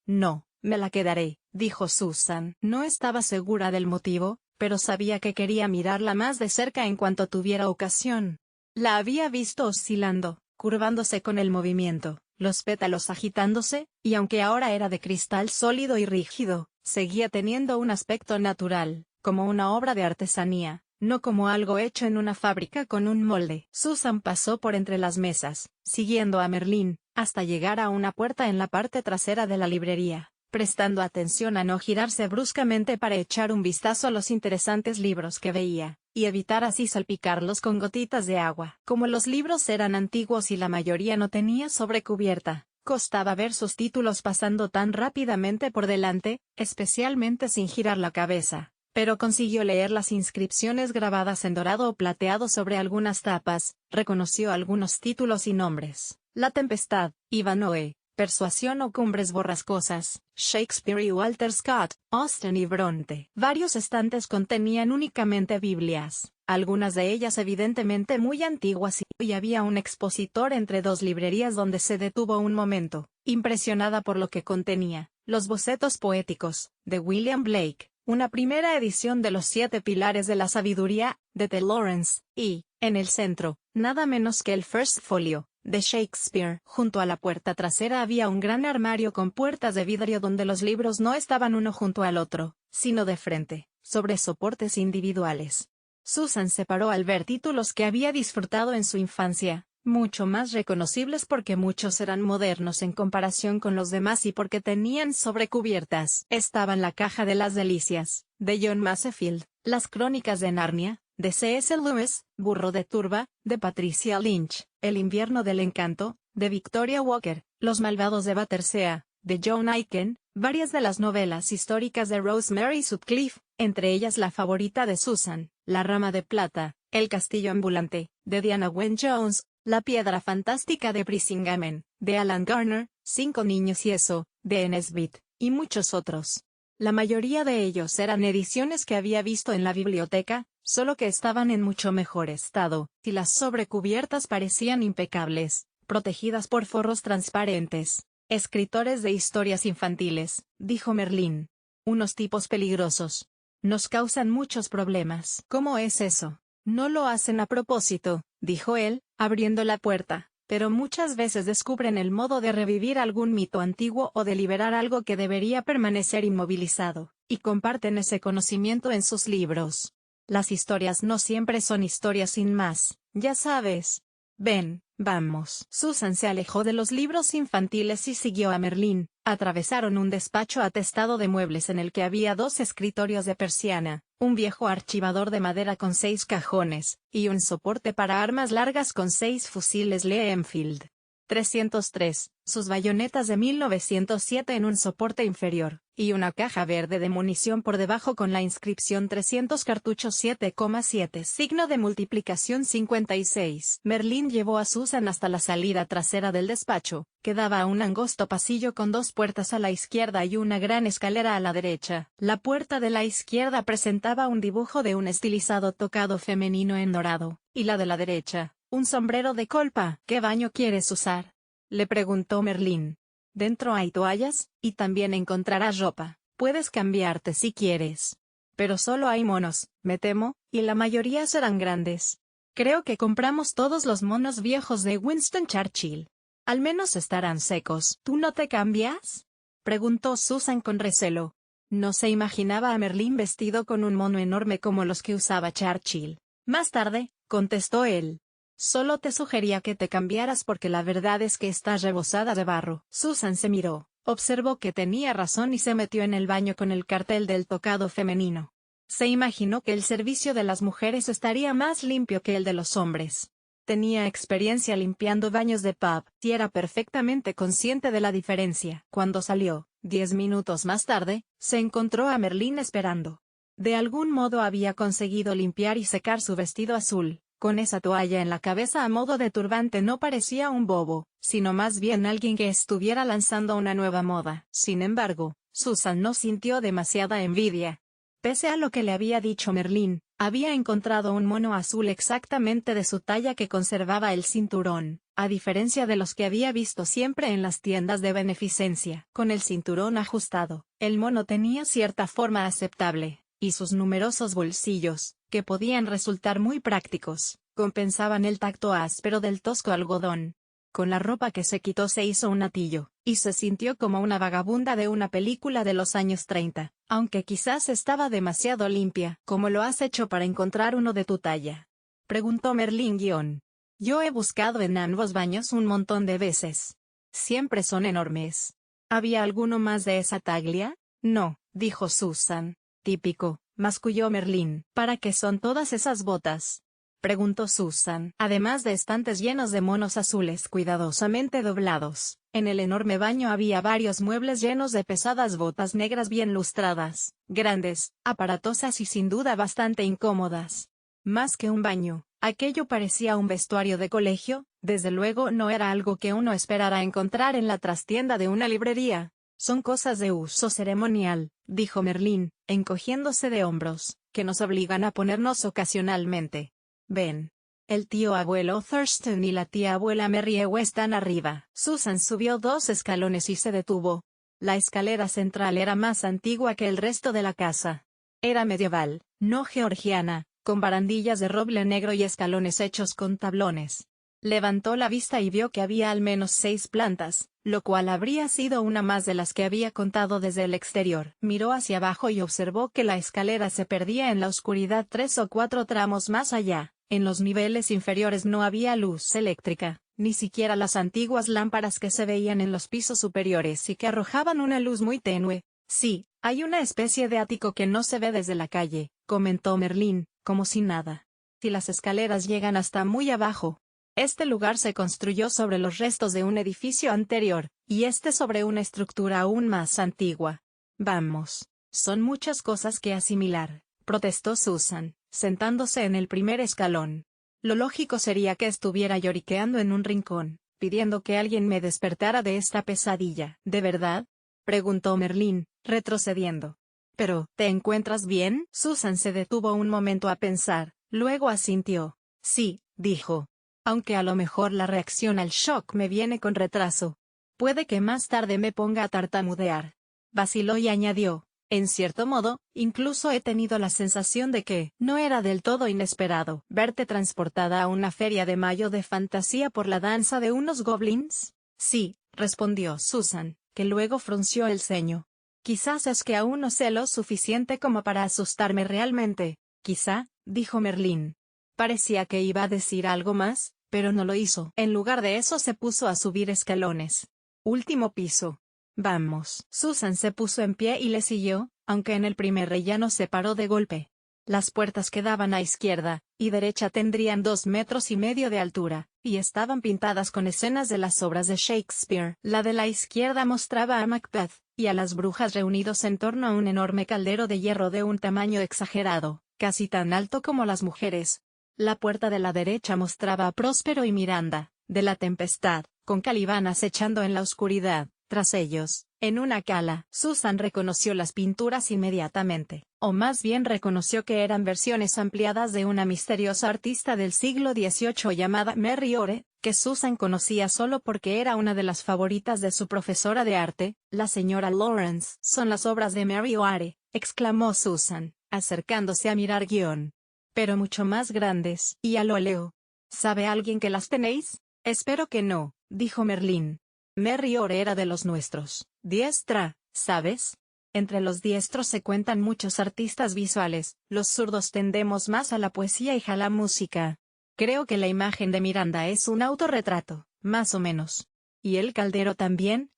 No, me la quedaré, dijo Susan. No estaba segura del motivo, pero sabía que quería mirarla más de cerca en cuanto tuviera ocasión. La había visto oscilando, curvándose con el movimiento, los pétalos agitándose, y aunque ahora era de cristal sólido y rígido, seguía teniendo un aspecto natural, como una obra de artesanía, no como algo hecho en una fábrica con un molde. Susan pasó por entre las mesas, siguiendo a Merlín, hasta llegar a una puerta en la parte trasera de la librería, prestando atención a no girarse bruscamente para echar un vistazo a los interesantes libros que veía, y evitar así salpicarlos con gotitas de agua. Como los libros eran antiguos y la mayoría no tenía sobrecubierta, costaba ver sus títulos pasando tan rápidamente por delante, especialmente sin girar la cabeza, pero consiguió leer las inscripciones grabadas en dorado o plateado sobre algunas tapas, reconoció algunos títulos y nombres: La Tempestad, Ivanhoe, Persuasión o Cumbres Borrascosas, Shakespeare y Walter Scott, Austen y Bronte. Varios estantes contenían únicamente Biblias, algunas de ellas evidentemente muy antiguas, y había un expositor entre 2 librerías donde se detuvo un momento, impresionada por lo que contenía: los bocetos poéticos, de William Blake, una primera edición de los 7 pilares de la sabiduría, de T. Lawrence, y, en el centro, nada menos que el First Folio, de Shakespeare. Junto a la puerta trasera había un gran armario con puertas de vidrio donde los libros no estaban uno junto al otro, sino de frente, sobre soportes individuales. Susan se paró al ver títulos que había disfrutado en su infancia, mucho más reconocibles porque muchos eran modernos en comparación con los demás y porque tenían sobrecubiertas. Estaban La Caja de las Delicias, de John Masefield, Las Crónicas de Narnia, de C.S. Lewis, Burro de Turba, de Patricia Lynch, El Invierno del Encanto, de Victoria Walker, Los Malvados de Battersea, de John Aiken, varias de las novelas históricas de Rosemary Sutcliffe, entre ellas la favorita de Susan, La Rama de Plata, El Castillo Ambulante, de Diana Wynne Jones, La Piedra Fantástica de Brisingamen, de Alan Garner, 5 niños y eso, de Nesbit, y muchos otros. La mayoría de ellos eran ediciones que había visto en la biblioteca, solo que estaban en mucho mejor estado, y las sobrecubiertas parecían impecables, protegidas por forros transparentes. Escritores de historias infantiles, dijo Merlín. Unos tipos peligrosos. Nos causan muchos problemas. ¿Cómo es eso? No lo hacen a propósito, dijo él, abriendo la puerta, pero muchas veces descubren el modo de revivir algún mito antiguo o de liberar algo que debería permanecer inmovilizado, y comparten ese conocimiento en sus libros. Las historias no siempre son historias sin más, ya sabes. Ven, vamos. Susan se alejó de los libros infantiles y siguió a Merlín. Atravesaron un despacho atestado de muebles en el que había 2 escritorios de persiana, un viejo archivador de madera con 6 cajones, y un soporte para armas largas con 6 fusiles Lee Enfield 303, sus bayonetas de 1907 en un soporte inferior, y una caja verde de munición por debajo con la inscripción 300 cartuchos 7,7 signo de multiplicación 56. Merlín llevó a Susan hasta la salida trasera del despacho, que daba a un angosto pasillo con 2 puertas a la izquierda y una gran escalera a la derecha. La puerta de la izquierda presentaba un dibujo de un estilizado tocado femenino en dorado, y la de la derecha, un sombrero de colpa. ¿Qué baño quieres usar?, le preguntó Merlín. Dentro hay toallas, y también encontrarás ropa. Puedes cambiarte si quieres. Pero solo hay monos, me temo, y la mayoría serán grandes. Creo que compramos todos los monos viejos de Winston Churchill. Al menos estarán secos. ¿Tú no te cambias?, preguntó Susan con recelo. No se imaginaba a Merlín vestido con un mono enorme como los que usaba Churchill. Más tarde, contestó él. Solo te sugería que te cambiaras porque la verdad es que estás rebosada de barro. Susan se miró, observó que tenía razón y se metió en el baño con el cartel del tocado femenino. Se imaginó que el servicio de las mujeres estaría más limpio que el de los hombres. Tenía experiencia limpiando baños de pub, y era perfectamente consciente de la diferencia. Cuando salió, 10 minutos más tarde, se encontró a Merlín esperando. De algún modo había conseguido limpiar y secar su vestido azul. Con esa toalla en la cabeza a modo de turbante no parecía un bobo, sino más bien alguien que estuviera lanzando una nueva moda. Sin embargo, Susan no sintió demasiada envidia. Pese a lo que le había dicho Merlín, había encontrado un mono azul exactamente de su talla que conservaba el cinturón, a diferencia de los que había visto siempre en las tiendas de beneficencia. Con el cinturón ajustado, el mono tenía cierta forma aceptable, y sus numerosos bolsillos, que podían resultar muy prácticos, compensaban el tacto áspero del tosco algodón. Con la ropa que se quitó se hizo un atillo, y se sintió como una vagabunda de una película de los años 30, aunque quizás estaba demasiado limpia. ¿Cómo lo has hecho para encontrar uno de tu talla?, preguntó Merlín. Yo he buscado en ambos baños un montón de veces. Siempre son enormes. ¿Había alguno más de esa taglia? No, dijo Susan. Típico, masculló Merlín. ¿Para qué son todas esas botas?, preguntó Susan. Además de estantes llenos de monos azules cuidadosamente doblados, en el enorme baño había varios muebles llenos de pesadas botas negras bien lustradas, grandes, aparatosas y sin duda bastante incómodas. Más que un baño, aquello parecía un vestuario de colegio. Desde luego no era algo que uno esperara encontrar en la trastienda de una librería. Son cosas de uso ceremonial, dijo Merlín, encogiéndose de hombros, que nos obligan a ponernos ocasionalmente. Ven. El tío abuelo Thurston y la tía abuela Merriew están arriba. Susan subió 2 escalones y se detuvo. La escalera central era más antigua que el resto de la casa. Era medieval, no georgiana, con barandillas de roble negro y escalones hechos con tablones. Levantó la vista y vio que había al menos 6 plantas, lo cual habría sido una más de las que había contado desde el exterior. Miró hacia abajo y observó que la escalera se perdía en la oscuridad 3 o 4 tramos más allá. En los niveles inferiores no había luz eléctrica, ni siquiera las antiguas lámparas que se veían en los pisos superiores y que arrojaban una luz muy tenue. Sí, hay una especie de ático que no se ve desde la calle, comentó Merlín, como si nada. Si las escaleras llegan hasta muy abajo. Este lugar se construyó sobre los restos de un edificio anterior, y este sobre una estructura aún más antigua. Vamos, son muchas cosas que asimilar, protestó Susan, sentándose en el primer escalón. Lo lógico sería que estuviera lloriqueando en un rincón, pidiendo que alguien me despertara de esta pesadilla. ¿De verdad?, preguntó Merlín, retrocediendo. ¿Pero, te encuentras bien? Susan se detuvo un momento a pensar, luego asintió. Sí, dijo. Aunque a lo mejor la reacción al shock me viene con retraso. Puede que más tarde me ponga a tartamudear. Vaciló y añadió, en cierto modo, incluso he tenido la sensación de que no era del todo inesperado verte transportada a una feria de mayo de fantasía por la danza de unos goblins. Sí, respondió Susan, que luego frunció el ceño. Quizás es que aún no sé lo suficiente como para asustarme realmente. Quizá, dijo Merlín. Parecía que iba a decir algo más, pero no lo hizo. En lugar de eso se puso a subir escalones. Último piso. Vamos. Susan se puso en pie y le siguió, aunque en el primer rellano se paró de golpe. Las puertas que daban a izquierda y derecha tendrían 2,5 metros de altura, y estaban pintadas con escenas de las obras de Shakespeare. La de la izquierda mostraba a Macbeth y a las brujas reunidos en torno a un enorme caldero de hierro de un tamaño exagerado, casi tan alto como las mujeres. La puerta de la derecha mostraba a Próspero y Miranda, de la tempestad, con Calibán acechando en la oscuridad, tras ellos, en una cala. Susan reconoció las pinturas inmediatamente, o más bien reconoció que eran versiones ampliadas de una misteriosa artista del siglo XVIII llamada Mary Ore, que Susan conocía solo porque era una de las favoritas de su profesora de arte, la señora Lawrence. «Son las obras de Mary Ore», exclamó Susan, acercándose a mirar guión. «Pero mucho más grandes y al óleo. ¿Sabe alguien que las tenéis?» «Espero que no», dijo Merlín. «Mary Ore era de los nuestros, diestra, ¿sabes? Entre los diestros se cuentan muchos artistas visuales, los zurdos tendemos más a la poesía y a la música. Creo que la imagen de Miranda es un autorretrato, más o menos. Y el caldero también,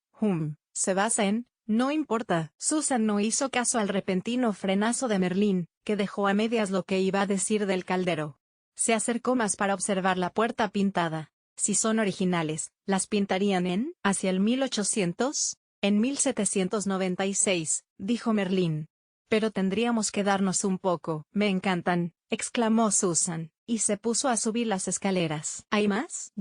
se basa en, no importa». Susan no hizo caso al repentino frenazo de Merlín, que dejó a medias lo que iba a decir del caldero. Se acercó más para observar la puerta pintada. «Si son originales, ¿las pintarían hacia el 1800? En 1796, dijo Merlín. «Pero tendríamos que darnos un poco». «Me encantan», exclamó Susan, y se puso a subir las escaleras. «¿Hay más?»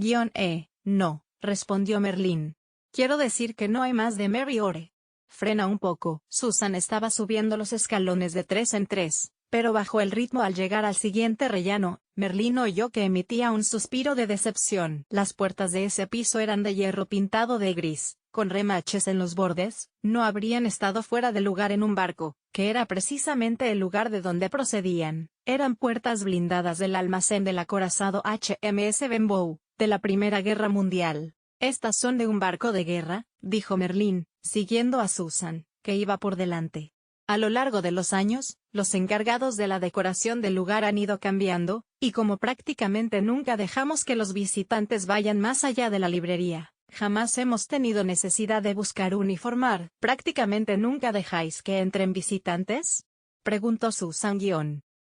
No, respondió Merlín. «Quiero decir que no hay más de Mary Ore». «Frena un poco». Susan estaba subiendo los escalones de 3 en 3, pero bajó el ritmo al llegar al siguiente rellano. Merlín oyó que emitía un suspiro de decepción. Las puertas de ese piso eran de hierro pintado de gris, con remaches en los bordes. No habrían estado fuera de lugar en un barco, que era precisamente el lugar de donde procedían. Eran puertas blindadas del almacén del acorazado HMS Benbow, de la Primera Guerra Mundial. «Estas son de un barco de guerra», dijo Merlín, siguiendo a Susan, que iba por delante. «A lo largo de los años, los encargados de la decoración del lugar han ido cambiando, y como prácticamente nunca dejamos que los visitantes vayan más allá de la librería, jamás hemos tenido necesidad de buscar uniformar». «¿Prácticamente nunca dejáis que entren visitantes?», preguntó Susan.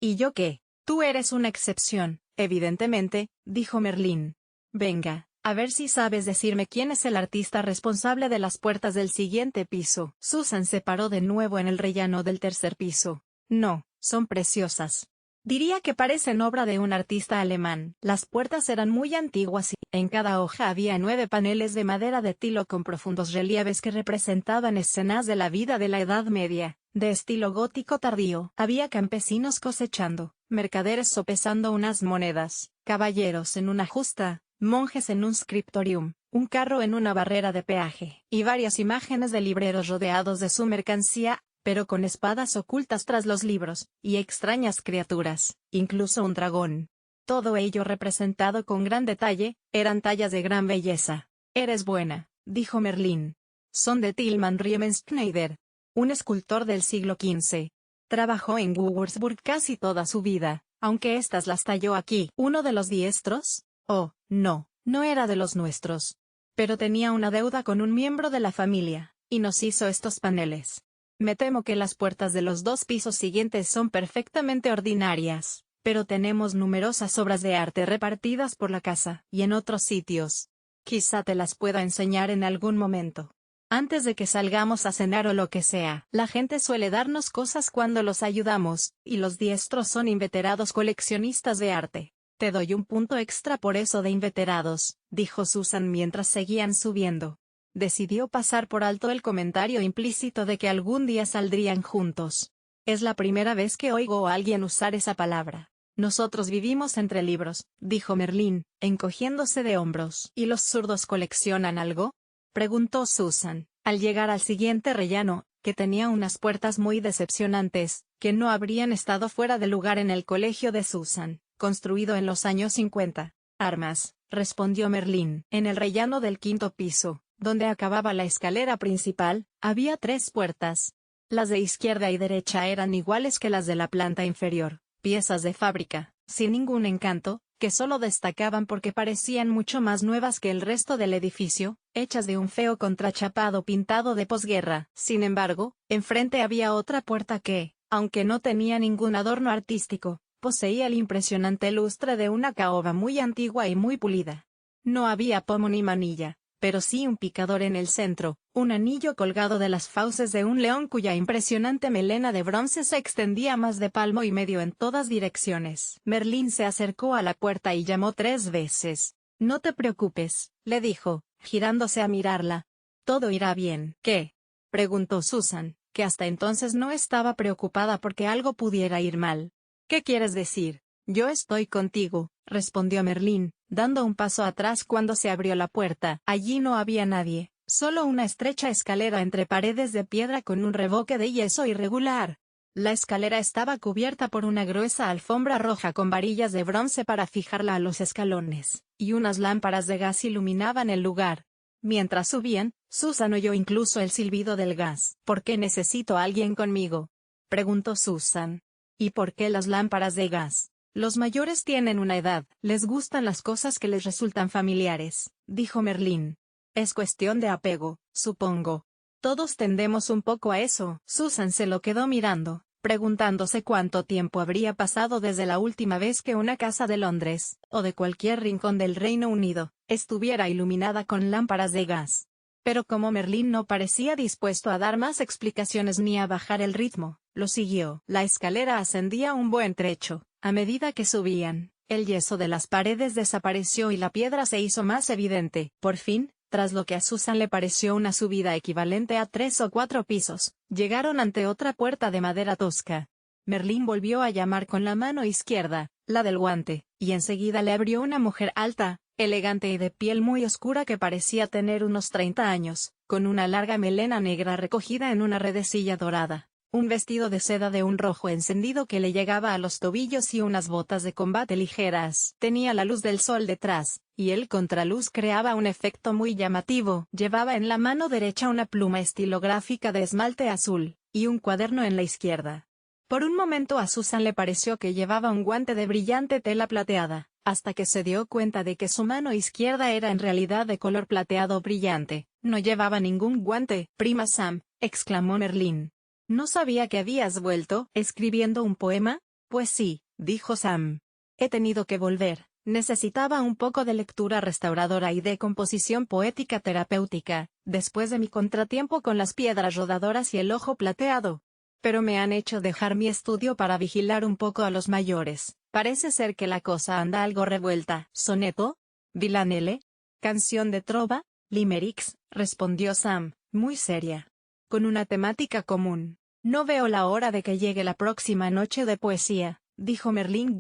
«¿Y yo qué? Tú eres una excepción, evidentemente», dijo Merlín. «Venga, a ver si sabes decirme quién es el artista responsable de las puertas del siguiente piso». Susan se paró de nuevo en el rellano del tercer piso. «No, son preciosas. Diría que parecen obra de un artista alemán». Las puertas eran muy antiguas y, en cada hoja había 9 paneles de madera de tilo con profundos relieves que representaban escenas de la vida de la Edad Media, de estilo gótico tardío. Había campesinos cosechando, mercaderes sopesando unas monedas, caballeros en una justa, monjes en un scriptorium, un carro en una barrera de peaje, y varias imágenes de libreros rodeados de su mercancía, pero con espadas ocultas tras los libros, y extrañas criaturas, incluso un dragón. Todo ello representado con gran detalle, eran tallas de gran belleza. «Eres buena», dijo Merlín. «Son de Tilman Riemenschneider, un escultor del siglo XV. Trabajó en Wurzburg casi toda su vida, aunque estas las talló aquí». «¿Uno de los diestros?» «Oh, no, no era de los nuestros. Pero tenía una deuda con un miembro de la familia, y nos hizo estos paneles. Me temo que las puertas de los 2 pisos siguientes son perfectamente ordinarias, pero tenemos numerosas obras de arte repartidas por la casa y en otros sitios. Quizá te las pueda enseñar en algún momento. Antes de que salgamos a cenar o lo que sea. La gente suele darnos cosas cuando los ayudamos, y los diestros son inveterados coleccionistas de arte. Te doy un punto extra por eso de inveterados», dijo Susan mientras seguían subiendo. Decidió pasar por alto el comentario implícito de que algún día saldrían juntos. «Es la primera vez que oigo a alguien usar esa palabra». «Nosotros vivimos entre libros», dijo Merlín, encogiéndose de hombros. «¿Y los zurdos coleccionan algo?», preguntó Susan, al llegar al siguiente rellano, que tenía unas puertas muy decepcionantes, que no habrían estado fuera de lugar en el colegio de Susan, construido en los años 50. «Armas», respondió Merlín. En el rellano del 5.º piso, donde acababa la escalera principal, había 3 puertas. Las de izquierda y derecha eran iguales que las de la planta inferior, piezas de fábrica, sin ningún encanto, que solo destacaban porque parecían mucho más nuevas que el resto del edificio, hechas de un feo contrachapado pintado de posguerra. Sin embargo, enfrente había otra puerta que, aunque no tenía ningún adorno artístico, poseía el impresionante lustre de una caoba muy antigua y muy pulida. No había pomo ni manilla, pero sí un picador en el centro, un anillo colgado de las fauces de un león cuya impresionante melena de bronce se extendía más de palmo y medio en todas direcciones. Merlín se acercó a la puerta y llamó 3 veces. «No te preocupes», le dijo, girándose a mirarla. «Todo irá bien». «¿Qué?», preguntó Susan, que hasta entonces no estaba preocupada porque algo pudiera ir mal. «¿Qué quieres decir?». «Yo estoy contigo», respondió Merlín, dando un paso atrás cuando se abrió la puerta. Allí no había nadie, solo una estrecha escalera entre paredes de piedra con un revoque de yeso irregular. La escalera estaba cubierta por una gruesa alfombra roja con varillas de bronce para fijarla a los escalones, y unas lámparas de gas iluminaban el lugar. Mientras subían, Susan oyó incluso el silbido del gas. «¿Por qué necesito a alguien conmigo?», preguntó Susan. «¿Y por qué las lámparas de gas?». «Los mayores tienen una edad, les gustan las cosas que les resultan familiares», dijo Merlín. «Es cuestión de apego, supongo. Todos tendemos un poco a eso». Susan se lo quedó mirando, preguntándose cuánto tiempo habría pasado desde la última vez que una casa de Londres, o de cualquier rincón del Reino Unido, estuviera iluminada con lámparas de gas. Pero como Merlín no parecía dispuesto a dar más explicaciones ni a bajar el ritmo, lo siguió. La escalera ascendía un buen trecho. A medida que subían, el yeso de las paredes desapareció y la piedra se hizo más evidente. Por fin, tras lo que a Susan le pareció una subida equivalente a 3 o 4 pisos, llegaron ante otra puerta de madera tosca. Merlín volvió a llamar con la mano izquierda, la del guante, y enseguida le abrió una mujer alta, elegante y de piel muy oscura que parecía tener unos 30 años, con una larga melena negra recogida en una redecilla dorada. Un vestido de seda de un rojo encendido que le llegaba a los tobillos y unas botas de combate ligeras. Tenía la luz del sol detrás, y el contraluz creaba un efecto muy llamativo. Llevaba en la mano derecha una pluma estilográfica de esmalte azul, y un cuaderno en la izquierda. Por un momento a Susan le pareció que llevaba un guante de brillante tela plateada, hasta que se dio cuenta de que su mano izquierda era en realidad de color plateado brillante. «No llevaba ningún guante». «Prima Sam», exclamó Merlín. «¿No sabía que habías vuelto, escribiendo un poema?». «Pues sí», dijo Sam. «He tenido que volver, necesitaba un poco de lectura restauradora y de composición poética terapéutica, después de mi contratiempo con las piedras rodadoras y el ojo plateado. Pero me han hecho dejar mi estudio para vigilar un poco a los mayores. Parece ser que la cosa anda algo revuelta». «¿Soneto? Villanelle? ¿Canción de trova? Limericks?», respondió Sam, muy seria. «Con una temática común. No veo la hora de que llegue la próxima noche de poesía», dijo Merlín.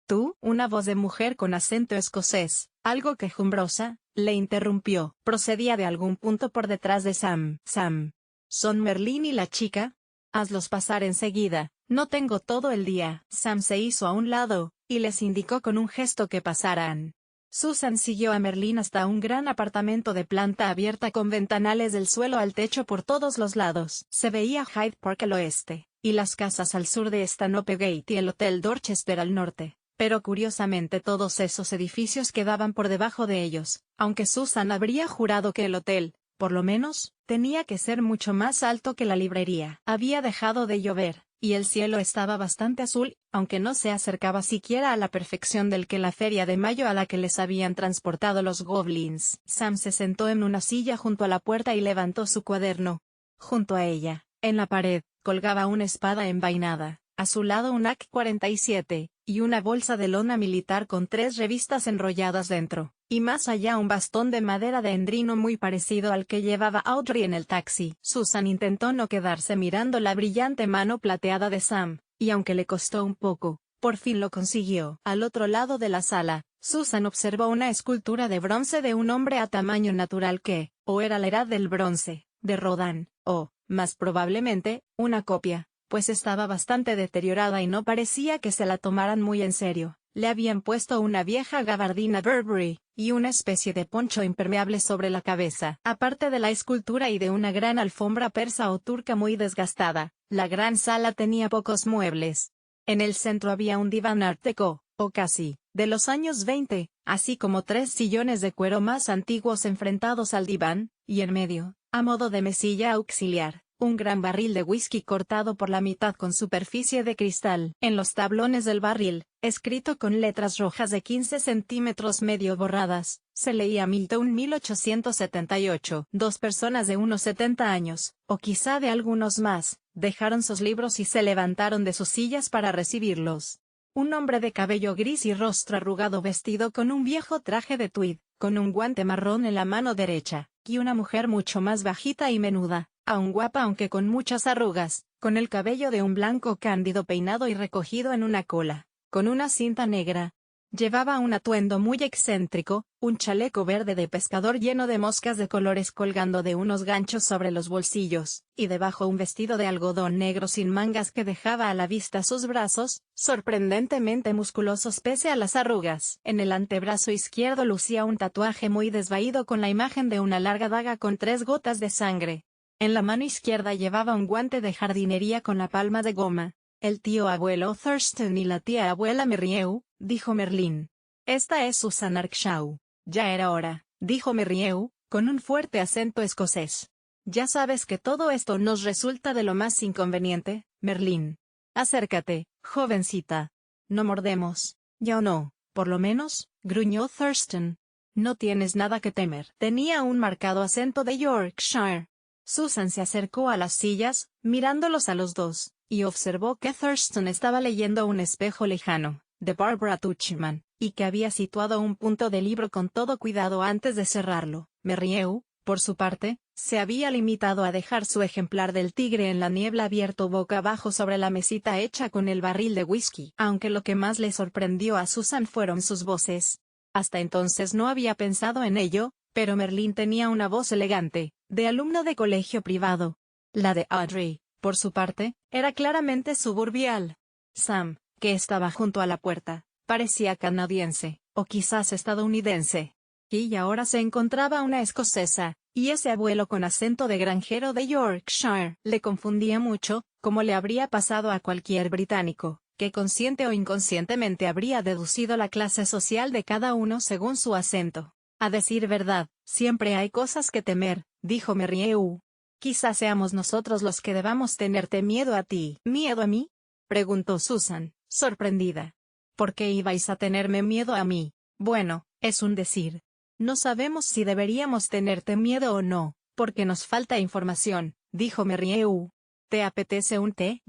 «¿Tú?». Una voz de mujer con acento escocés, algo quejumbrosa, le interrumpió. Procedía de algún punto por detrás de Sam. «Sam. ¿Son Merlín y la chica? Hazlos pasar enseguida, no tengo todo el día». Sam se hizo a un lado, y les indicó con un gesto que pasaran. Susan siguió a Merlín hasta un gran apartamento de planta abierta con ventanales del suelo al techo por todos los lados. Se veía Hyde Park al oeste, y las casas al sur de Stanhope Gate y el Hotel Dorchester al norte, pero curiosamente todos esos edificios quedaban por debajo de ellos, aunque Susan habría jurado que el hotel, por lo menos, tenía que ser mucho más alto que la librería. Había dejado de llover, y el cielo estaba bastante azul, aunque no se acercaba siquiera a la perfección del que la feria de mayo a la que les habían transportado los goblins. Sam se sentó en una silla junto a la puerta y levantó su cuaderno. Junto a ella, en la pared, colgaba una espada envainada, a su lado un AK-47, y una bolsa de lona militar con 3 revistas enrolladas dentro, y más allá un bastón de madera de endrino muy parecido al que llevaba Audrey en el taxi. Susan intentó no quedarse mirando la brillante mano plateada de Sam, y aunque le costó un poco, por fin lo consiguió. Al otro lado de la sala, Susan observó una escultura de bronce de un hombre a tamaño natural que, o era la edad del bronce, de Rodin, o, más probablemente, una copia, pues estaba bastante deteriorada y no parecía que se la tomaran muy en serio. Le habían puesto una vieja gabardina Burberry, y una especie de poncho impermeable sobre la cabeza. Aparte de la escultura y de una gran alfombra persa o turca muy desgastada, la gran sala tenía pocos muebles. En el centro había un diván art déco, o casi, de los años 20, así como 3 sillones de cuero más antiguos enfrentados al diván, y en medio, a modo de mesilla auxiliar, un gran barril de whisky cortado por la mitad con superficie de cristal. En los tablones del barril, escrito con letras rojas de 15 centímetros medio borradas, se leía Milton 1878. 2 personas de unos 70 años, o quizá de algunos más, dejaron sus libros y se levantaron de sus sillas para recibirlos. Un hombre de cabello gris y rostro arrugado vestido con un viejo traje de tweed, con un guante marrón en la mano derecha, y una mujer mucho más bajita y menuda, aún guapa aunque con muchas arrugas, con el cabello de un blanco cándido peinado y recogido en una cola, con una cinta negra. Llevaba un atuendo muy excéntrico, un chaleco verde de pescador lleno de moscas de colores colgando de unos ganchos sobre los bolsillos, y debajo un vestido de algodón negro sin mangas que dejaba a la vista sus brazos, sorprendentemente musculosos pese a las arrugas. En el antebrazo izquierdo lucía un tatuaje muy desvaído con la imagen de una larga daga con 3 gotas de sangre. En la mano izquierda llevaba un guante de jardinería con la palma de goma. El tío abuelo Thurston y la tía abuela Merrieu, dijo Merlín. Esta es Susan Arkshaw. Ya era hora, dijo Merrieu, con un fuerte acento escocés. Ya sabes que todo esto nos resulta de lo más inconveniente, Merlín. Acércate, jovencita. No mordemos. Yo no, por lo menos, gruñó Thurston. No tienes nada que temer. Tenía un marcado acento de Yorkshire. Susan se acercó a las sillas, mirándolos a los dos, y observó que Thurston estaba leyendo un espejo lejano, de Barbara Tuchman, y que había situado un punto del libro con todo cuidado antes de cerrarlo. Merrieu, por su parte, se había limitado a dejar su ejemplar del tigre en la niebla abierto boca abajo sobre la mesita hecha con el barril de whisky. Aunque lo que más le sorprendió a Susan fueron sus voces. Hasta entonces no había pensado en ello, pero Merlín tenía una voz elegante, de alumno de colegio privado. La de Audrey, por su parte, era claramente suburbial. Sam, que estaba junto a la puerta, parecía canadiense, o quizás estadounidense. Y ahora se encontraba una escocesa, y ese abuelo con acento de granjero de Yorkshire le confundía mucho, como le habría pasado a cualquier británico, que consciente o inconscientemente habría deducido la clase social de cada uno según su acento. A decir verdad, siempre hay cosas que temer, dijo Merrieu. Quizás seamos nosotros los que debamos tenerte miedo a ti. ¿Miedo a mí?, preguntó Susan, sorprendida. ¿Por qué ibais a tenerme miedo a mí? Bueno, es un decir. No sabemos si deberíamos tenerte miedo o no, porque nos falta información, dijo Merrieu. ¿Te apetece un té?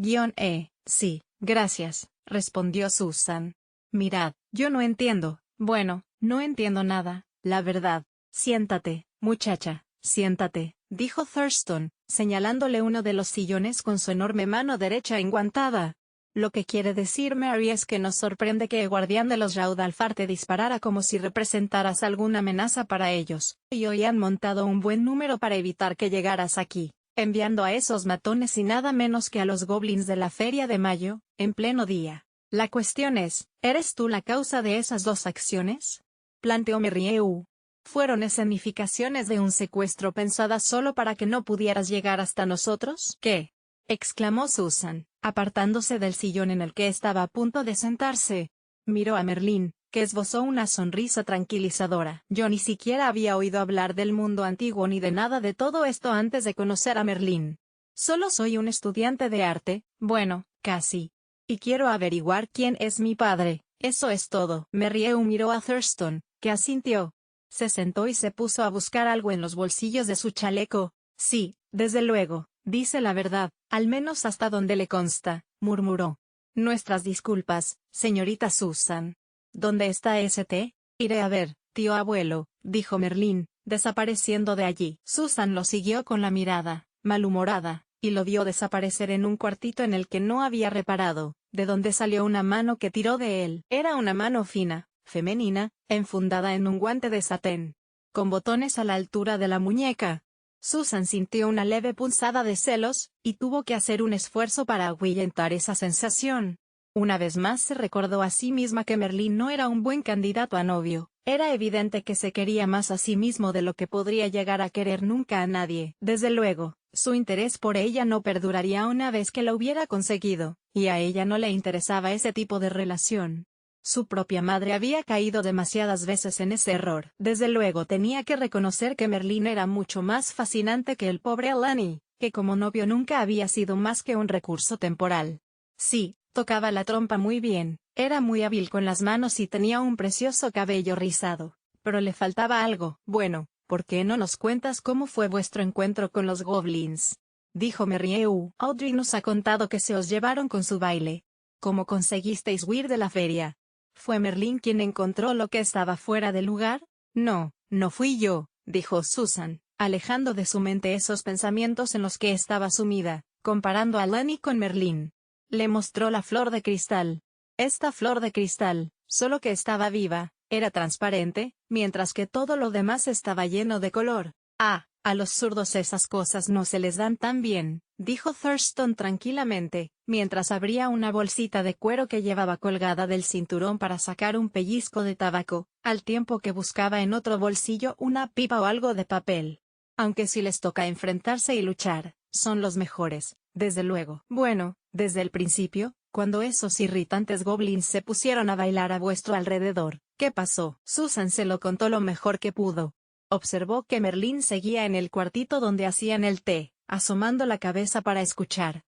Sí, gracias, respondió Susan. Mirad, yo no entiendo. Bueno, no entiendo nada, la verdad. Siéntate, muchacha, siéntate, dijo Thurston, señalándole uno de los sillones con su enorme mano derecha enguantada. Lo que quiere decir Mary es que nos sorprende que el guardián de los Raudalfar te disparara como si representaras alguna amenaza para ellos, y hoy han montado un buen número para evitar que llegaras aquí, enviando a esos matones y nada menos que a los goblins de la Feria de Mayo, en pleno día. La cuestión es, ¿eres tú la causa de esas 2 acciones?, planteó Merrieu. ¿Fueron escenificaciones de un secuestro pensadas solo para que no pudieras llegar hasta nosotros? ¿Qué?, exclamó Susan, apartándose del sillón en el que estaba a punto de sentarse. Miró a Merlín, que esbozó una sonrisa tranquilizadora. Yo ni siquiera había oído hablar del mundo antiguo ni de nada de todo esto antes de conocer a Merlín. Solo soy un estudiante de arte, bueno, casi. Y quiero averiguar quién es mi padre, eso es todo. Merrieu miró a Thurston, que asintió. Se sentó y se puso a buscar algo en los bolsillos de su chaleco. Sí, desde luego, dice la verdad, al menos hasta donde le consta, murmuró. Nuestras disculpas, señorita Susan. ¿Dónde está ese té? Iré a ver, tío abuelo, dijo Merlín, desapareciendo de allí. Susan lo siguió con la mirada, malhumorada, y lo vio desaparecer en un cuartito en el que no había reparado, de donde salió una mano que tiró de él. Era una mano fina, femenina, enfundada en un guante de satén, con botones a la altura de la muñeca. Susan sintió una leve punzada de celos, y tuvo que hacer un esfuerzo para ahuyentar esa sensación. Una vez más se recordó a sí misma que Merlín no era un buen candidato a novio. Era evidente que se quería más a sí mismo de lo que podría llegar a querer nunca a nadie. Desde luego, su interés por ella no perduraría una vez que lo hubiera conseguido, y a ella no le interesaba ese tipo de relación. Su propia madre había caído demasiadas veces en ese error. Desde luego tenía que reconocer que Merlín era mucho más fascinante que el pobre Alani, que como novio nunca había sido más que un recurso temporal. Sí, tocaba la trompa muy bien, era muy hábil con las manos y tenía un precioso cabello rizado, pero le faltaba algo. Bueno, ¿por qué no nos cuentas cómo fue vuestro encuentro con los goblins? Dijo Merrieu. Audrey nos ha contado que se os llevaron con su baile. ¿Cómo conseguisteis huir de la feria? ¿Fue Merlín quien encontró lo que estaba fuera de lugar? No, no fui yo, dijo Susan, alejando de su mente esos pensamientos en los que estaba sumida, comparando a Lani con Merlín. Le mostró la flor de cristal. Esta flor de cristal, solo que estaba viva, era transparente, mientras que todo lo demás estaba lleno de color. Ah, a los zurdos esas cosas no se les dan tan bien, dijo Thurston tranquilamente, mientras abría una bolsita de cuero que llevaba colgada del cinturón para sacar un pellizco de tabaco, al tiempo que buscaba en otro bolsillo una pipa o algo de papel. Aunque si les toca enfrentarse y luchar, son los mejores, desde luego. Bueno, desde el principio, cuando esos irritantes goblins se pusieron a bailar a vuestro alrededor, ¿qué pasó? Susan se lo contó lo mejor que pudo. Observó que Merlín seguía en el cuartito donde hacían el té, asomando la cabeza para escuchar.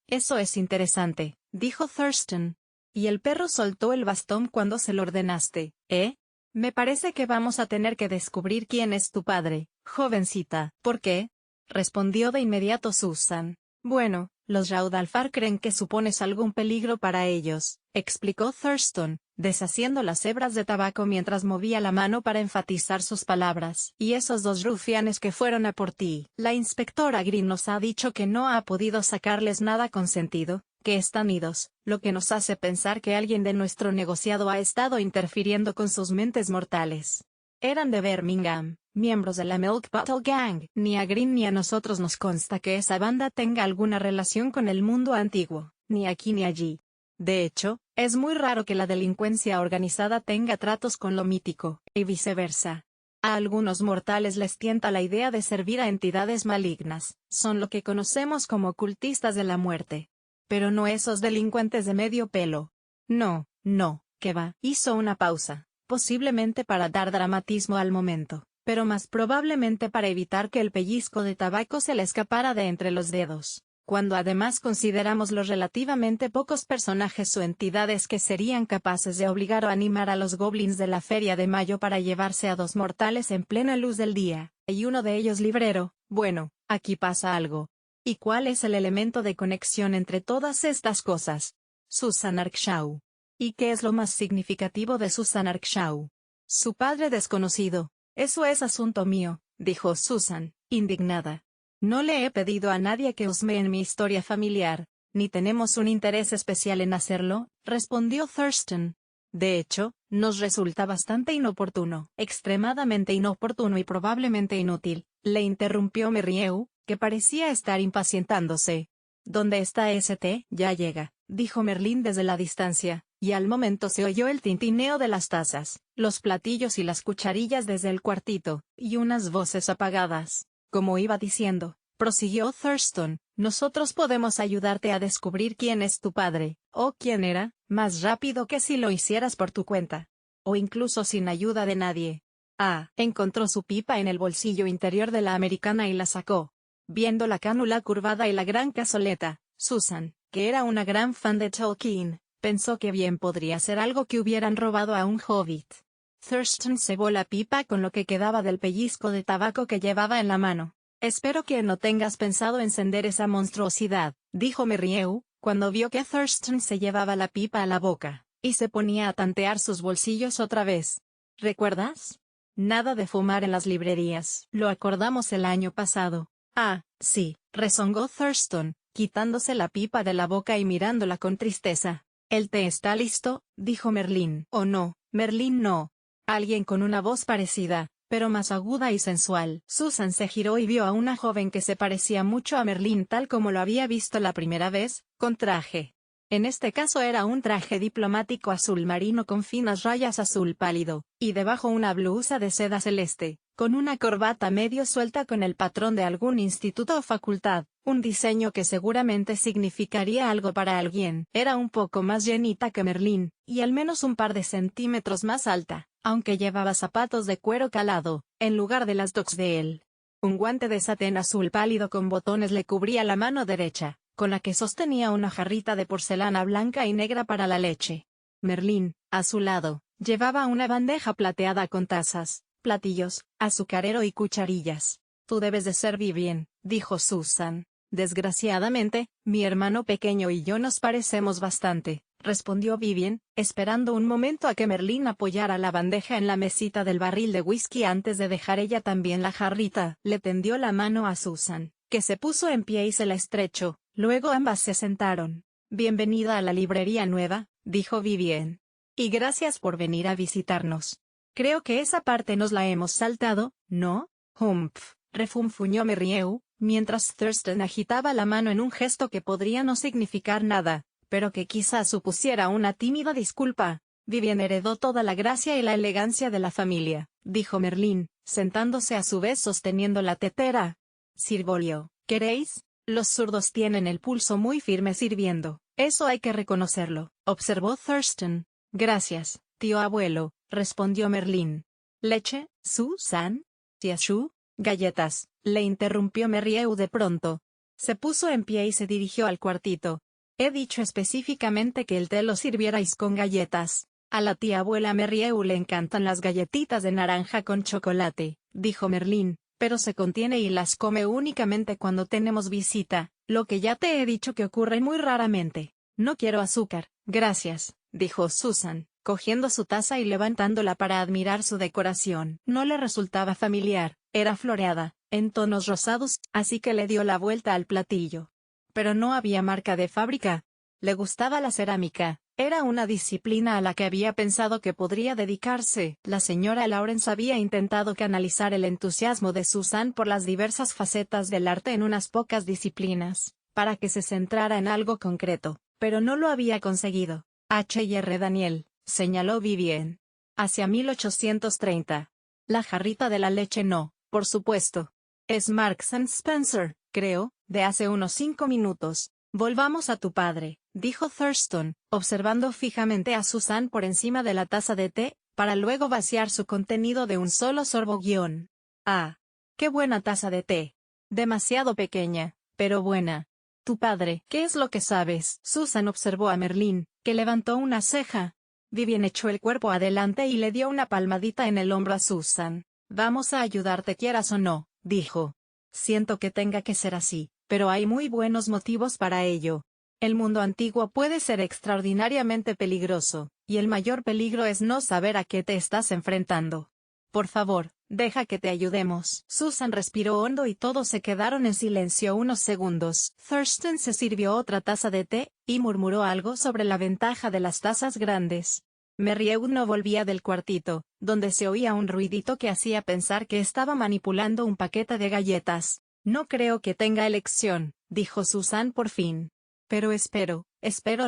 Eso es interesante, dijo Thurston. Y el perro soltó el bastón cuando se lo ordenaste, ¿eh? Me parece que vamos a tener que descubrir quién es tu padre, jovencita. ¿Por qué? Respondió de inmediato Susan. Bueno, los Raudalfar creen que supones algún peligro para ellos, explicó Thurston, deshaciendo las hebras de tabaco mientras movía la mano para enfatizar sus palabras. Y esos dos rufianes que fueron a por ti. La inspectora Green nos ha dicho que no ha podido sacarles nada con sentido, que están idos, lo que nos hace pensar que alguien de nuestro negociado ha estado interfiriendo con sus mentes mortales. Eran de Birmingham, miembros de la Milk Bottle Gang. Ni a Green ni a nosotros nos consta que esa banda tenga alguna relación con el mundo antiguo, ni aquí ni allí. De hecho, es muy raro que la delincuencia organizada tenga tratos con lo mítico, y viceversa. A algunos mortales les tienta la idea de servir a entidades malignas, son lo que conocemos como ocultistas de la muerte. Pero no esos delincuentes de medio pelo. No, que va. Hizo una pausa, posiblemente para dar dramatismo al momento, pero más probablemente para evitar que el pellizco de tabaco se le escapara de entre los dedos. Cuando además consideramos los relativamente pocos personajes o entidades que serían capaces de obligar o animar a los goblins de la Feria de Mayo para llevarse a dos mortales en plena luz del día, y uno de ellos librero, bueno, aquí pasa algo. ¿Y cuál es el elemento de conexión entre todas estas cosas? Susan Arkshaw. ¿Y qué es lo más significativo de Susan Arkshaw? Su padre desconocido. Eso es asunto mío, dijo Susan, indignada. No le he pedido a nadie que husmee en mi historia familiar, ni tenemos un interés especial en hacerlo, respondió Thurston. De hecho, nos resulta bastante inoportuno, extremadamente inoportuno y probablemente inútil, le interrumpió Merrieu, que parecía estar impacientándose. ¿Dónde está ese té? Ya llega, dijo Merlín desde la distancia, y al momento se oyó el tintineo de las tazas, los platillos y las cucharillas desde el cuartito, y unas voces apagadas. Como iba diciendo, prosiguió Thurston, nosotros podemos ayudarte a descubrir quién es tu padre, o quién era, más rápido que si lo hicieras por tu cuenta. O incluso sin ayuda de nadie. Encontró su pipa en el bolsillo interior de la americana y la sacó. Viendo la cánula curvada y la gran cazoleta, Susan, que era una gran fan de Tolkien, pensó que bien podría ser algo que hubieran robado a un hobbit. Thurston cebó la pipa con lo que quedaba del pellizco de tabaco que llevaba en la mano. Espero que no tengas pensado encender esa monstruosidad, dijo Merrieu, cuando vio que Thurston se llevaba la pipa a la boca, y se ponía a tantear sus bolsillos otra vez. ¿Recuerdas? Nada de fumar en las librerías. Lo acordamos el año pasado. Sí, rezongó Thurston, quitándose la pipa de la boca y mirándola con tristeza. El té está listo, dijo Merlín. Oh no, Merlín no. Alguien con una voz parecida, pero más aguda y sensual. Susan se giró y vio a una joven que se parecía mucho a Merlín tal como lo había visto la primera vez, con traje. En este caso era un traje diplomático azul marino con finas rayas azul pálido, y debajo una blusa de seda celeste, con una corbata medio suelta con el patrón de algún instituto o facultad, un diseño que seguramente significaría algo para alguien. Era un poco más llenita que Merlín, y al menos un par de centímetros más alta, aunque llevaba zapatos de cuero calado, en lugar de las docs de él. Un guante de satén azul pálido con botones le cubría la mano derecha, con la que sostenía una jarrita de porcelana blanca y negra para la leche. Merlín, a su lado, llevaba una bandeja plateada con tazas, platillos, azucarero y cucharillas. Tú debes de ser Vivien, dijo Susan. Desgraciadamente, mi hermano pequeño y yo nos parecemos bastante, respondió Vivien, esperando un momento a que Merlín apoyara la bandeja en la mesita del barril de whisky antes de dejar ella también la jarrita. Le tendió la mano a Susan, que se puso en pie y se la estrechó. Luego ambas se sentaron. Bienvenida a la librería nueva, dijo Vivien. Y gracias por venir a visitarnos. Creo que esa parte nos la hemos saltado, ¿no? Humph, refunfuñó Merrieu, mientras Thurston agitaba la mano en un gesto que podría no significar nada, pero que quizás supusiera una tímida disculpa. Vivien heredó toda la gracia y la elegancia de la familia, dijo Merlín, sentándose a su vez sosteniendo la tetera. Sirvolio, ¿queréis? Los zurdos tienen el pulso muy firme sirviendo, eso hay que reconocerlo, observó Thurston. Gracias, tío abuelo, respondió Merlín. ¿Leche, Susan? ¿Tiashu? Galletas, le interrumpió Merrieu de pronto. Se puso en pie y se dirigió al cuartito. He dicho específicamente que el té lo sirvierais con galletas. A la tía abuela Merrieu le encantan las galletitas de naranja con chocolate, dijo Merlín, pero se contiene y las come únicamente cuando tenemos visita, lo que ya te he dicho que ocurre muy raramente. No quiero azúcar, gracias, dijo Susan, cogiendo su taza y levantándola para admirar su decoración. No le resultaba familiar, era floreada, en tonos rosados, así que le dio la vuelta al platillo. Pero no había marca de fábrica. Le gustaba la cerámica. Era una disciplina a la que había pensado que podría dedicarse. La señora Lawrence había intentado canalizar el entusiasmo de Susan por las diversas facetas del arte en unas pocas disciplinas, para que se centrara en algo concreto, pero no lo había conseguido. H.R. Daniel, señaló Vivien. Hacia 1830. La jarrita de la leche no, por supuesto. Es Marks and Spencer, creo, de hace unos 5 minutos. Volvamos a tu padre, dijo Thurston, observando fijamente a Susan por encima de la taza de té, para luego vaciar su contenido de un solo sorbo. Ah, qué buena taza de té. Demasiado pequeña, pero buena. Tu padre, ¿qué es lo que sabes? Susan observó a Merlín, que levantó una ceja. Vivien echó el cuerpo adelante y le dio una palmadita en el hombro a Susan. Vamos a ayudarte quieras o no, dijo. Siento que tenga que ser así, pero hay muy buenos motivos para ello. El mundo antiguo puede ser extraordinariamente peligroso, y el mayor peligro es no saber a qué te estás enfrentando. Por favor, deja que te ayudemos. Susan respiró hondo y todos se quedaron en silencio unos segundos. Thurston se sirvió otra taza de té, y murmuró algo sobre la ventaja de las tazas grandes. Merrieu no volvía del cuartito, donde se oía un ruidito que hacía pensar que estaba manipulando un paquete de galletas. No creo que tenga elección, dijo Susan por fin. Pero espero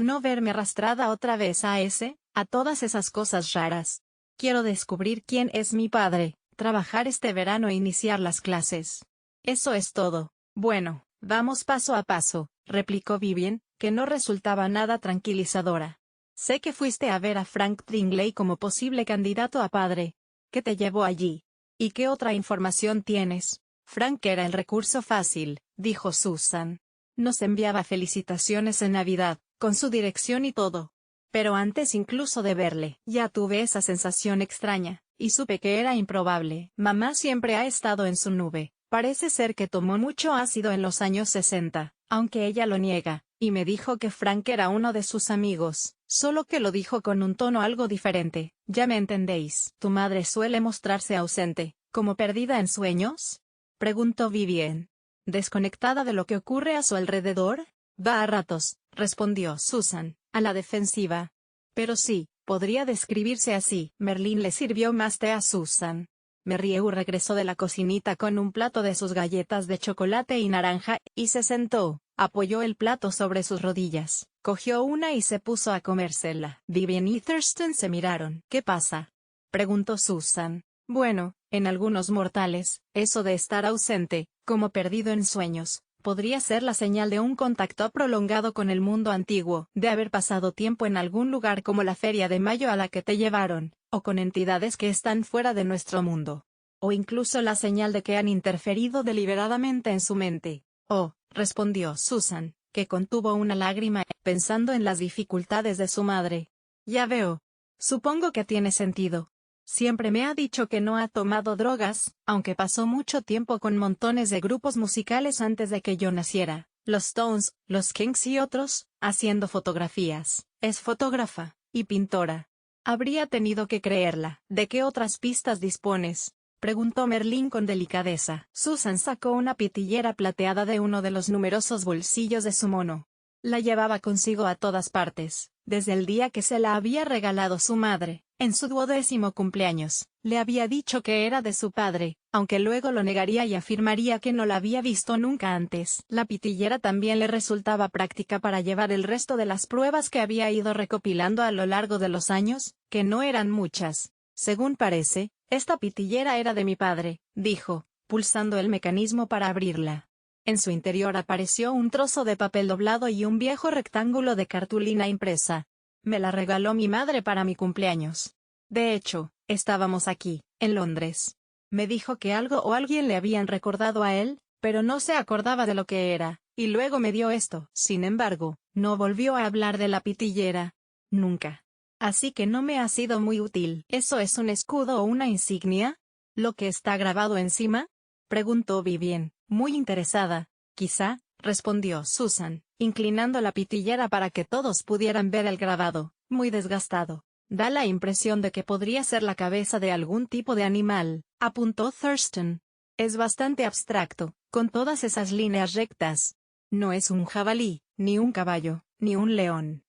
no verme arrastrada otra vez a todas esas cosas raras. Quiero descubrir quién es mi padre, trabajar este verano e iniciar las clases. Eso es todo. Bueno, vamos paso a paso, replicó Vivien, que no resultaba nada tranquilizadora. Sé que fuiste a ver a Frank Dingley como posible candidato a padre. ¿Qué te llevó allí? ¿Y qué otra información tienes? Frank era el recurso fácil, dijo Susan. Nos enviaba felicitaciones en Navidad, con su dirección y todo. Pero antes incluso de verle, ya tuve esa sensación extraña, y supe que era improbable. Mamá siempre ha estado en su nube. Parece ser que tomó mucho ácido en los años 60, aunque ella lo niega, y me dijo que Frank era uno de sus amigos, solo que lo dijo con un tono algo diferente. Ya me entendéis. ¿Tu madre suele mostrarse ausente, como perdida en sueños?, preguntó Vivien. ¿Desconectada de lo que ocurre a su alrededor? Va a ratos, respondió Susan, a la defensiva. Pero sí, podría describirse así. Merlín le sirvió más té a Susan. Merrieu regresó de la cocinita con un plato de sus galletas de chocolate y naranja, y se sentó, Apoyó el plato sobre sus rodillas, cogió una y se puso a comérsela. Vivian y Thurston se miraron. ¿Qué pasa?, preguntó Susan. Bueno, en algunos mortales, eso de estar ausente, como perdido en sueños, podría ser la señal de un contacto prolongado con el mundo antiguo, de haber pasado tiempo en algún lugar como la Feria de Mayo a la que te llevaron, o con entidades que están fuera de nuestro mundo. O incluso la señal de que han interferido deliberadamente en su mente. Oh, respondió Susan, que contuvo una lágrima, pensando en las dificultades de su madre. Ya veo. Supongo que tiene sentido. Siempre me ha dicho que no ha tomado drogas, aunque pasó mucho tiempo con montones de grupos musicales antes de que yo naciera, los Stones, los Kinks y otros, haciendo fotografías. Es fotógrafa, y pintora. Habría tenido que creerla. ¿De qué otras pistas dispones?, preguntó Merlín con delicadeza. Susan sacó una pitillera plateada de uno de los numerosos bolsillos de su mono. La llevaba consigo a todas partes, desde el día que se la había regalado su madre. En su 12º cumpleaños, le había dicho que era de su padre, aunque luego lo negaría y afirmaría que no la había visto nunca antes. La pitillera también le resultaba práctica para llevar el resto de las pruebas que había ido recopilando a lo largo de los años, que no eran muchas. Según parece, esta pitillera era de mi padre, dijo, pulsando el mecanismo para abrirla. En su interior apareció un trozo de papel doblado y un viejo rectángulo de cartulina impresa. Me la regaló mi madre para mi cumpleaños. De hecho, estábamos aquí, en Londres. Me dijo que algo o alguien le habían recordado a él, pero no se acordaba de lo que era, y luego me dio esto. Sin embargo, no volvió a hablar de la pitillera. Nunca. Así que no me ha sido muy útil. ¿Eso es un escudo o una insignia? ¿Lo que está grabado encima?, preguntó Vivien, muy interesada. Quizá, respondió Susan, inclinando la pitillera para que todos pudieran ver el grabado, muy desgastado. Da la impresión de que podría ser la cabeza de algún tipo de animal, apuntó Thurston. Es bastante abstracto, con todas esas líneas rectas. No es un jabalí, ni un caballo, ni un león.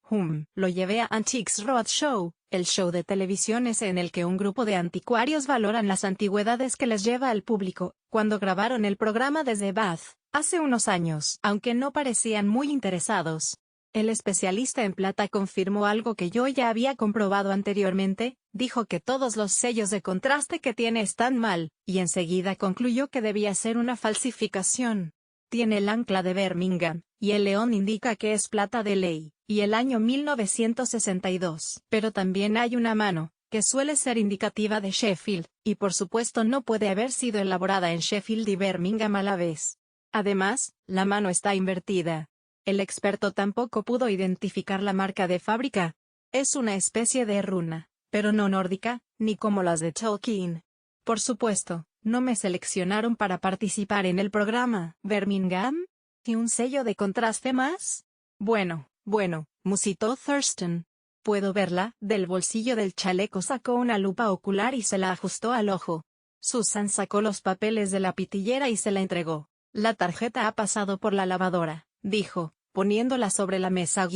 Lo llevé a Antiques Roadshow, el show de televisión ese en el que un grupo de anticuarios valoran las antigüedades que les lleva al público, cuando grabaron el programa desde Bath, hace unos años. Aunque no parecían muy interesados. El especialista en plata confirmó algo que yo ya había comprobado anteriormente, dijo que todos los sellos de contraste que tiene están mal, y enseguida concluyó que debía ser una falsificación. Tiene el ancla de Birmingham, y el león indica que es plata de ley, y el año 1962. Pero también hay una mano, que suele ser indicativa de Sheffield, y por supuesto no puede haber sido elaborada en Sheffield y Birmingham a la vez. Además, la mano está invertida. El experto tampoco pudo identificar la marca de fábrica. Es una especie de runa, pero no nórdica, ni como las de Tolkien. Por supuesto, no me seleccionaron para participar en el programa. ¿Birmingham? ¿Y un sello de contraste más? Bueno, musitó Thurston. ¿Puedo verla? Del bolsillo del chaleco sacó una lupa ocular y se la ajustó al ojo. Susan sacó los papeles de la pitillera y se la entregó. La tarjeta ha pasado por la lavadora, dijo, poniéndola sobre la mesa.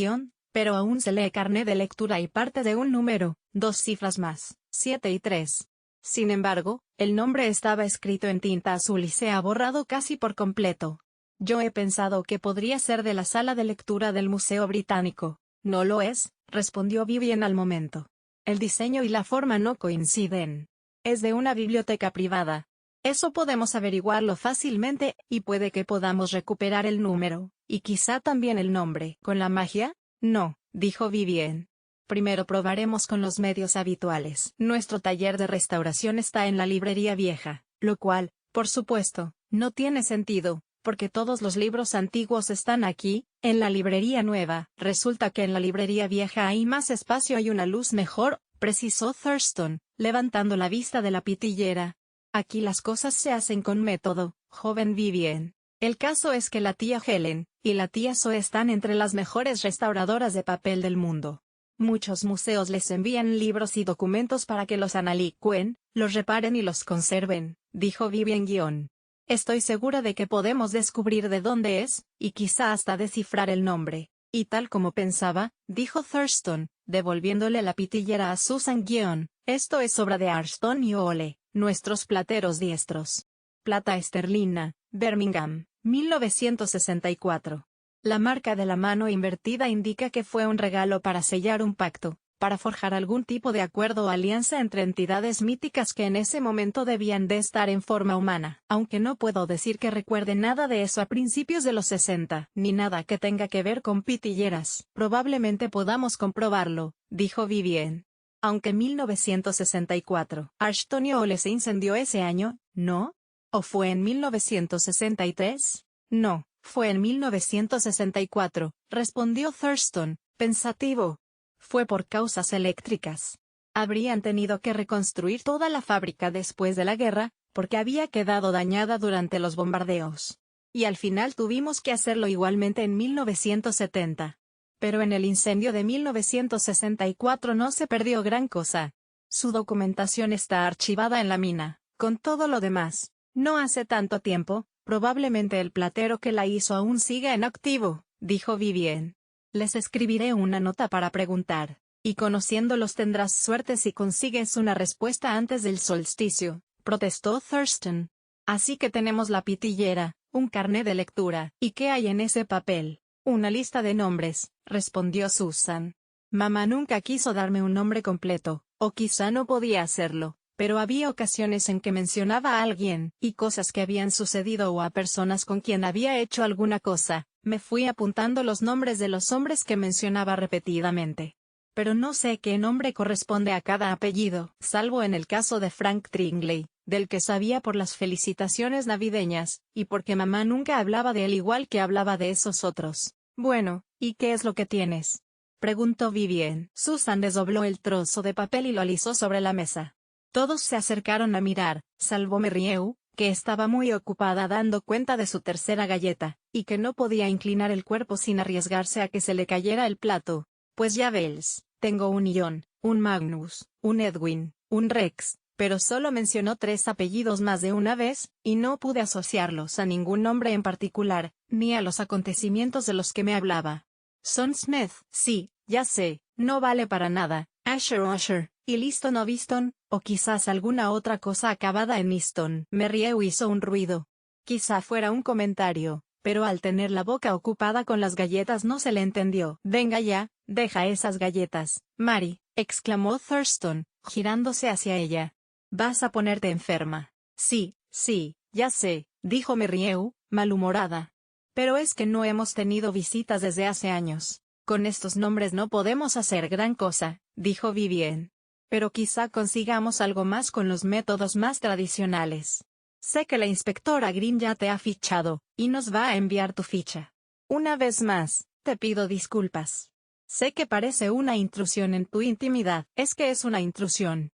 Pero aún se lee carné de lectura y parte de un número, 2 cifras más, 7 y 3. Sin embargo, el nombre estaba escrito en tinta azul y se ha borrado casi por completo. Yo he pensado que podría ser de la sala de lectura del Museo Británico. No lo es, respondió Vivien al momento. El diseño y la forma no coinciden. Es de una biblioteca privada. Eso podemos averiguarlo fácilmente, y puede que podamos recuperar el número, y quizá también el nombre. ¿Con la magia? No, dijo Vivien. Primero probaremos con los medios habituales. Nuestro taller de restauración está en la librería vieja, lo cual, por supuesto, no tiene sentido, porque todos los libros antiguos están aquí, en la librería nueva. Resulta que en la librería vieja hay más espacio y una luz mejor, precisó Thurston, levantando la vista de la pitillera. Aquí las cosas se hacen con método, joven Vivien. El caso es que la tía Helen y la tía Zoe están entre las mejores restauradoras de papel del mundo. Muchos museos les envían libros y documentos para que los analicuen, los reparen y los conserven, dijo Vivien. Estoy segura de que podemos descubrir de dónde es, y quizá hasta descifrar el nombre. Y tal como pensaba, dijo Thurston, devolviéndole la pitillera a Susan. Esto es obra de Arston y Ole, nuestros plateros diestros. Plata esterlina, Birmingham, 1964. La marca de la mano invertida indica que fue un regalo para sellar un pacto, para forjar algún tipo de acuerdo o alianza entre entidades míticas que en ese momento debían de estar en forma humana. Aunque no puedo decir que recuerde nada de eso a principios de los 60, ni nada que tenga que ver con pitilleras. Probablemente podamos comprobarlo, dijo Vivien. Aunque 1964, Ashtonio Hall se incendió ese año, ¿no? ¿O fue en 1963? No, fue en 1964, respondió Thurston, pensativo. Fue por causas eléctricas. Habrían tenido que reconstruir toda la fábrica después de la guerra, porque había quedado dañada durante los bombardeos. Y al final tuvimos que hacerlo igualmente en 1970. Pero en el incendio de 1964 no se perdió gran cosa. Su documentación está archivada en la mina, con todo lo demás. No hace tanto tiempo, probablemente el platero que la hizo aún siga en activo, dijo Vivien. Les escribiré una nota para preguntar, y conociéndolos tendrás suerte si consigues una respuesta antes del solsticio, protestó Thurston. Así que tenemos la pitillera, un carné de lectura. ¿Y qué hay en ese papel? Una lista de nombres, respondió Susan. Mamá nunca quiso darme un nombre completo, o quizá no podía hacerlo, pero había ocasiones en que mencionaba a alguien, y cosas que habían sucedido o a personas con quien había hecho alguna cosa. Me fui apuntando los nombres de los hombres que mencionaba repetidamente. Pero no sé qué nombre corresponde a cada apellido, salvo en el caso de Frank Tringley, del que sabía por las felicitaciones navideñas, y porque mamá nunca hablaba de él igual que hablaba de esos otros. Bueno, ¿y qué es lo que tienes? Preguntó Vivien. Susan desdobló el trozo de papel y lo alisó sobre la mesa. Todos se acercaron a mirar, salvo Merrieu, que estaba muy ocupada dando cuenta de su tercera galleta, y que no podía inclinar el cuerpo sin arriesgarse a que se le cayera el plato. Pues ya ves, tengo un Ion, un Magnus, un Edwin, un Rex, pero solo mencionó 3 apellidos más de una vez, y no pude asociarlos a ningún nombre en particular, ni a los acontecimientos de los que me hablaba. Son Smith, sí, ya sé, no vale para nada, Asher o Usher, y Liston o Viston, o quizás alguna otra cosa acabada en Easton. Merrieu hizo un ruido. Quizá fuera un comentario, pero al tener la boca ocupada con las galletas no se le entendió. Venga ya, deja esas galletas, Mary, exclamó Thurston, girándose hacia ella. Vas a ponerte enferma. Sí, ya sé, dijo Merrieu, malhumorada. Pero es que no hemos tenido visitas desde hace años. Con estos nombres no podemos hacer gran cosa, dijo Vivien. Pero quizá consigamos algo más con los métodos más tradicionales. Sé que la inspectora Green ya te ha fichado, y nos va a enviar tu ficha. Una vez más, te pido disculpas. Sé que parece una intrusión en tu intimidad. Es que es una intrusión.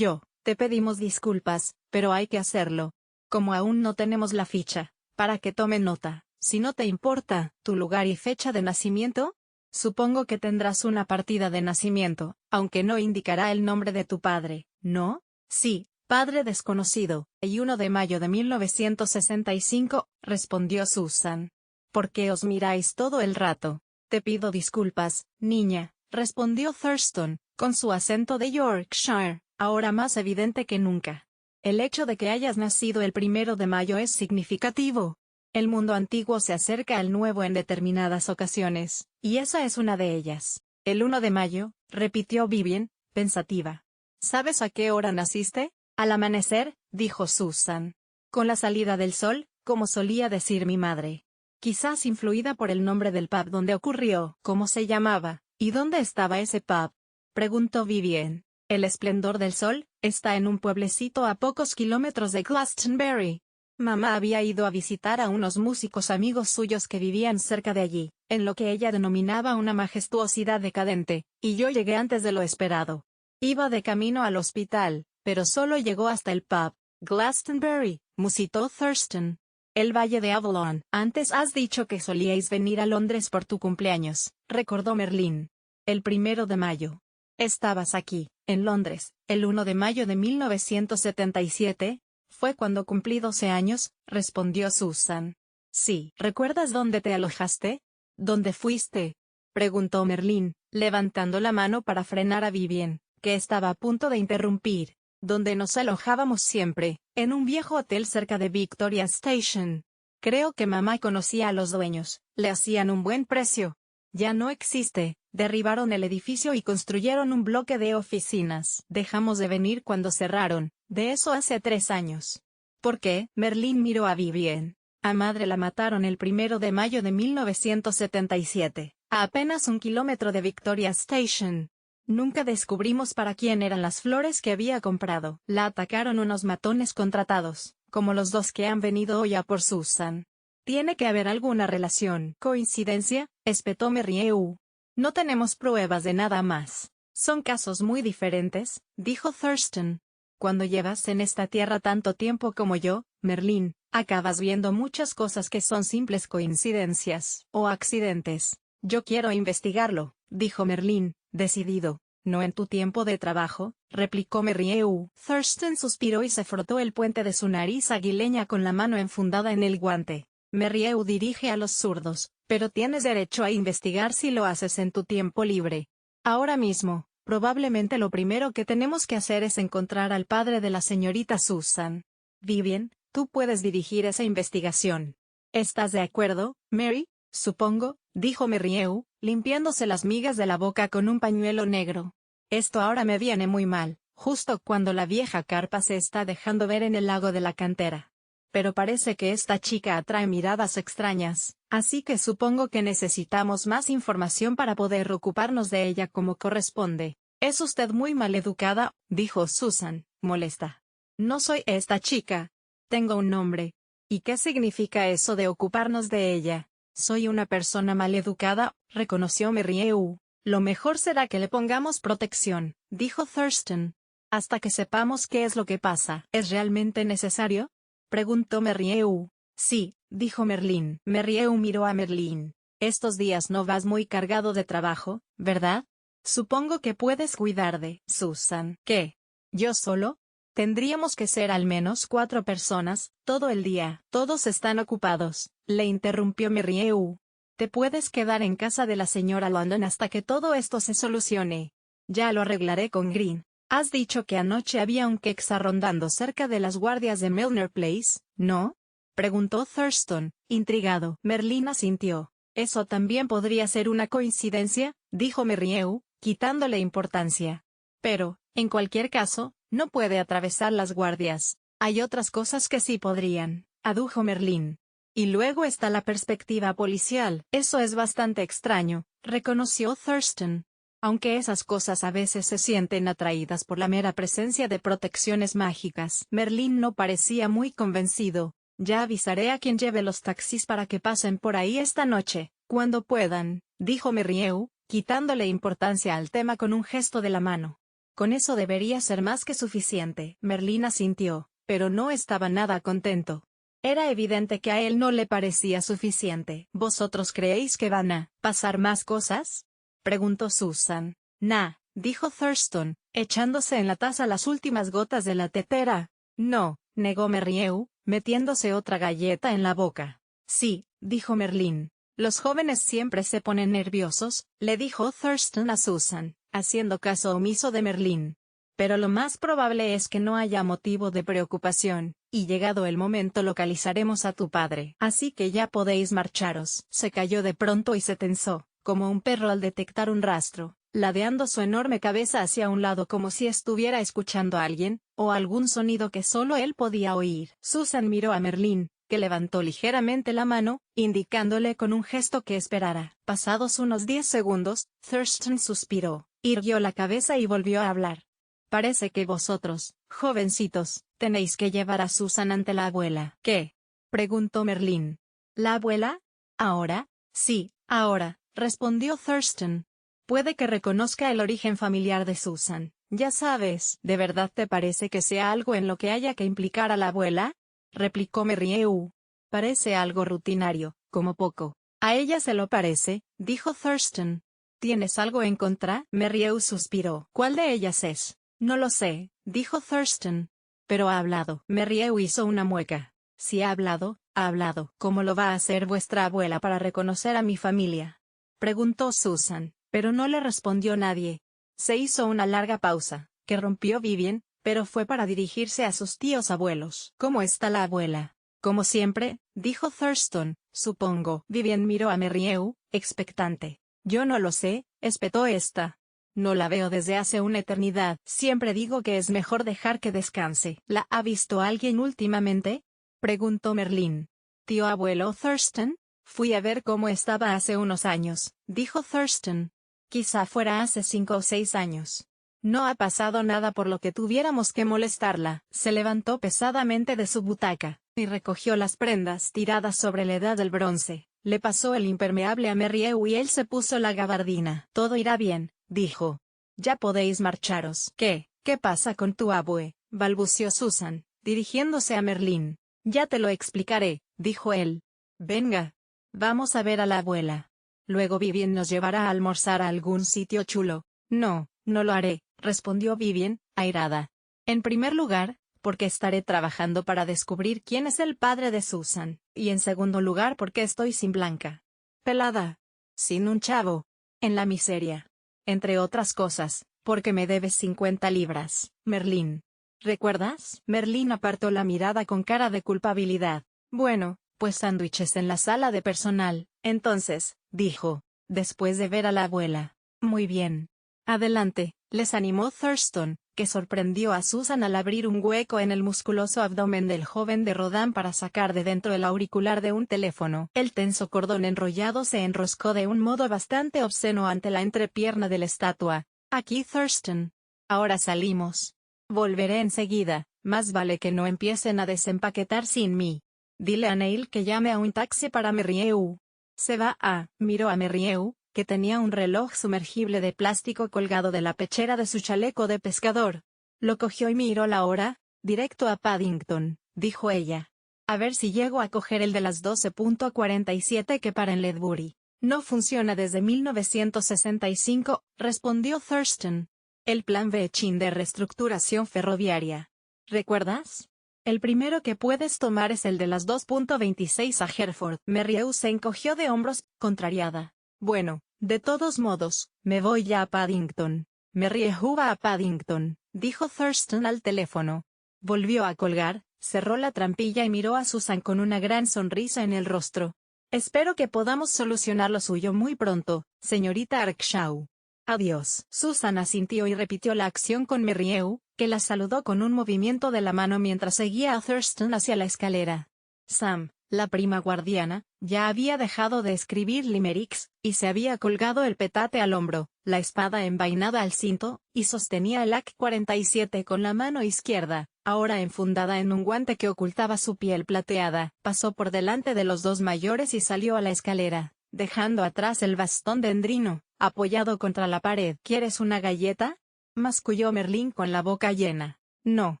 Te pedimos disculpas, pero hay que hacerlo. Como aún no tenemos la ficha, para que tome nota, si no te importa, tu lugar y fecha de nacimiento. Supongo que tendrás una partida de nacimiento, aunque no indicará el nombre de tu padre, ¿no? Sí, padre desconocido, y 1 de mayo de 1965, respondió Susan. ¿Por qué os miráis todo el rato? Te pido disculpas, niña, respondió Thurston, con su acento de Yorkshire, ahora más evidente que nunca. El hecho de que hayas nacido el 1 de mayo es significativo. El mundo antiguo se acerca al nuevo en determinadas ocasiones, y esa es una de ellas. El 1 de mayo, repitió Vivien, pensativa. ¿Sabes a qué hora naciste? Al amanecer, dijo Susan. Con la salida del sol, como solía decir mi madre. Quizás influida por el nombre del pub donde ocurrió. ¿Cómo se llamaba? ¿Y dónde estaba ese pub? Preguntó Vivien. El esplendor del sol está en un pueblecito a pocos kilómetros de Glastonbury. Mamá había ido a visitar a unos músicos amigos suyos que vivían cerca de allí, en lo que ella denominaba una majestuosidad decadente, y yo llegué antes de lo esperado. Iba de camino al hospital, pero solo llegó hasta el pub. Glastonbury, musitó Thurston. El Valle de Avalon. Antes has dicho que solíais venir a Londres por tu cumpleaños, recordó Merlín. El 1 de mayo. Estabas aquí, en Londres, el 1 de mayo de 1977. Fue cuando cumplí 12 años, respondió Susan. Sí. ¿Recuerdas dónde te alojaste? ¿Dónde fuiste? Preguntó Merlín, levantando la mano para frenar a Vivien, que estaba a punto de interrumpir. Donde nos alojábamos siempre, en un viejo hotel cerca de Victoria Station. Creo que mamá conocía a los dueños, le hacían un buen precio. Ya no existe, derribaron el edificio y construyeron un bloque de oficinas. Dejamos de venir cuando cerraron, de eso hace 3 años. ¿Por qué? Merlín miró a Vivien. A madre la mataron el 1 de mayo de 1977, a apenas 1 kilómetro de Victoria Station. Nunca descubrimos para quién eran las flores que había comprado. La atacaron unos matones contratados, como los 2 que han venido hoy a por Susan. Tiene que haber alguna relación. ¿Coincidencia? Espetó Merrieu. No tenemos pruebas de nada más. Son casos muy diferentes, dijo Thurston. Cuando llevas en esta tierra tanto tiempo como yo, Merlín, acabas viendo muchas cosas que son simples coincidencias o accidentes. Yo quiero investigarlo, dijo Merlín, decidido. No en tu tiempo de trabajo, replicó Merrieu. Thurston suspiró y se frotó el puente de su nariz aguileña con la mano enfundada en el guante. Merrieu dirige a los zurdos, pero tienes derecho a investigar si lo haces en tu tiempo libre. Ahora mismo, probablemente lo primero que tenemos que hacer es encontrar al padre de la señorita Susan. Vivien, tú puedes dirigir esa investigación. ¿Estás de acuerdo, Mary? Supongo, dijo Merrieu, limpiándose las migas de la boca con un pañuelo negro. Esto ahora me viene muy mal, justo cuando la vieja carpa se está dejando ver en el lago de la cantera. Pero parece que esta chica atrae miradas extrañas, así que supongo que necesitamos más información para poder ocuparnos de ella como corresponde. Es usted muy maleducada, dijo Susan, molesta. No soy esta chica. Tengo un nombre. ¿Y qué significa eso de ocuparnos de ella? Soy una persona maleducada, reconoció Merrieu. Lo mejor será que le pongamos protección, dijo Thurston. Hasta que sepamos qué es lo que pasa. ¿Es realmente necesario? Preguntó Merrieu. Sí, dijo Merlín. Merrieu miró a Merlín. Estos días no vas muy cargado de trabajo, ¿verdad? Supongo que puedes cuidar de Susan. ¿Qué? ¿Yo solo? Tendríamos que ser al menos 4 personas, todo el día. Todos están ocupados, le interrumpió Merrieu. Te puedes quedar en casa de la señora London hasta que todo esto se solucione. Ya lo arreglaré con Green. Has dicho que anoche había un Quexa rondando cerca de las guardias de Milner Place, ¿no? Preguntó Thurston, intrigado. Merlín asintió. Eso también podría ser una coincidencia, dijo Merrieu, quitándole importancia. Pero, en cualquier caso, no puede atravesar las guardias. Hay otras cosas que sí podrían, adujo Merlín. Y luego está la perspectiva policial. Eso es bastante extraño, reconoció Thurston. Aunque esas cosas a veces se sienten atraídas por la mera presencia de protecciones mágicas. Merlín no parecía muy convencido. Ya avisaré a quien lleve los taxis para que pasen por ahí esta noche, cuando puedan, dijo Merrieu, quitándole importancia al tema con un gesto de la mano. Con eso debería ser más que suficiente. Merlín asintió, pero no estaba nada contento. Era evidente que a él no le parecía suficiente. ¿Vosotros creéis que van a pasar más cosas? Preguntó Susan. Nah, dijo Thurston, echándose en la taza las últimas gotas de la tetera. No, negó Merrieu, metiéndose otra galleta en la boca. Sí, dijo Merlín. Los jóvenes siempre se ponen nerviosos, le dijo Thurston a Susan, haciendo caso omiso de Merlín. Pero lo más probable es que no haya motivo de preocupación, y llegado el momento localizaremos a tu padre. Así que ya podéis marcharos. Se cayó de pronto y se tensó, como un perro al detectar un rastro, ladeando su enorme cabeza hacia un lado como si estuviera escuchando a alguien, o algún sonido que solo él podía oír. Susan miró a Merlín, que levantó ligeramente la mano, indicándole con un gesto que esperara. Pasados unos 10 segundos, Thurston suspiró, irguió la cabeza y volvió a hablar. Parece que vosotros, jovencitos, tenéis que llevar a Susan ante la abuela. ¿Qué? Preguntó Merlín. ¿La abuela? ¿Ahora? Sí, ahora, respondió Thurston. Puede que reconozca el origen familiar de Susan. Ya sabes, ¿de verdad te parece que sea algo en lo que haya que implicar a la abuela? Replicó Merrieu. Parece algo rutinario, como poco. A ella se lo parece, dijo Thurston. ¿Tienes algo en contra? Merrieu suspiró. ¿Cuál de ellas es? No lo sé, dijo Thurston. Pero ha hablado. Merrieu hizo una mueca. Si ha hablado, ha hablado. ¿Cómo lo va a hacer vuestra abuela para reconocer a mi familia? Preguntó Susan, pero no le respondió nadie. Se hizo una larga pausa, que rompió Vivien, pero fue para dirigirse a sus tíos abuelos. ¿Cómo está la abuela? Como siempre, dijo Thurston, supongo. Vivian miró a Merrieu, expectante. Yo no lo sé, espetó esta. No la veo desde hace una eternidad. Siempre digo que es mejor dejar que descanse. ¿La ha visto alguien últimamente? Preguntó Merlín. ¿Tío abuelo Thurston? Fui a ver cómo estaba hace unos años, dijo Thurston. Quizá fuera hace 5 o 6 años. No ha pasado nada por lo que tuviéramos que molestarla. Se levantó pesadamente de su butaca, y recogió las prendas tiradas sobre la edad del bronce. Le pasó el impermeable a Merrieu y él se puso la gabardina. Todo irá bien, dijo. Ya podéis marcharos. ¿Qué pasa con tu abue? Balbuceó Susan, dirigiéndose a Merlín. Ya te lo explicaré, dijo él. Venga. Vamos a ver a la abuela. Luego Vivien nos llevará a almorzar a algún sitio chulo. No, no lo haré, respondió Vivien, airada. En primer lugar, porque estaré trabajando para descubrir quién es el padre de Susan, y en segundo lugar porque estoy sin Blanca. Pelada. Sin un chavo. En la miseria. Entre otras cosas, porque me debes 50 libras, Merlín. ¿Recuerdas? Merlín apartó la mirada con cara de culpabilidad. Bueno, pues sándwiches en la sala de personal, entonces, dijo, después de ver a la abuela. Muy bien. Adelante, les animó Thurston, que sorprendió a Susan al abrir un hueco en el musculoso abdomen del joven de Rodin para sacar de dentro el auricular de un teléfono. El tenso cordón enrollado se enroscó de un modo bastante obsceno ante la entrepierna de la estatua. Aquí Thurston. Ahora salimos. Volveré enseguida, más vale que no empiecen a desempaquetar sin mí. Dile a Neil que llame a un taxi para Merrieu. Se va miró a Merrieu, que tenía un reloj sumergible de plástico colgado de la pechera de su chaleco de pescador. Lo cogió y miró la hora. Directo a Paddington, dijo ella. A ver si llego a coger el de las 12:47 que para en Ledbury. No funciona desde 1965, respondió Thurston. El plan Bechin de reestructuración ferroviaria. ¿Recuerdas? El primero que puedes tomar es el de las 2:26 a Hereford. Merrieu se encogió de hombros, contrariada. Bueno, de todos modos, me voy ya a Paddington. Merrieu va a Paddington, dijo Thurston al teléfono. Volvió a colgar, cerró la trampilla y miró a Susan con una gran sonrisa en el rostro. Espero que podamos solucionar lo suyo muy pronto, señorita Arkshaw. Adiós. Susan asintió y repitió la acción con Merrieu, que la saludó con un movimiento de la mano mientras seguía a Thurston hacia la escalera. Sam, la prima guardiana, ya había dejado de escribir limericks, y se había colgado el petate al hombro, la espada envainada al cinto, y sostenía el AK-47 con la mano izquierda, ahora enfundada en un guante que ocultaba su piel plateada. Pasó por delante de los dos mayores y salió a la escalera, dejando atrás el bastón dendrino, apoyado contra la pared. ¿Quieres una galleta? Masculló Merlín con la boca llena. No,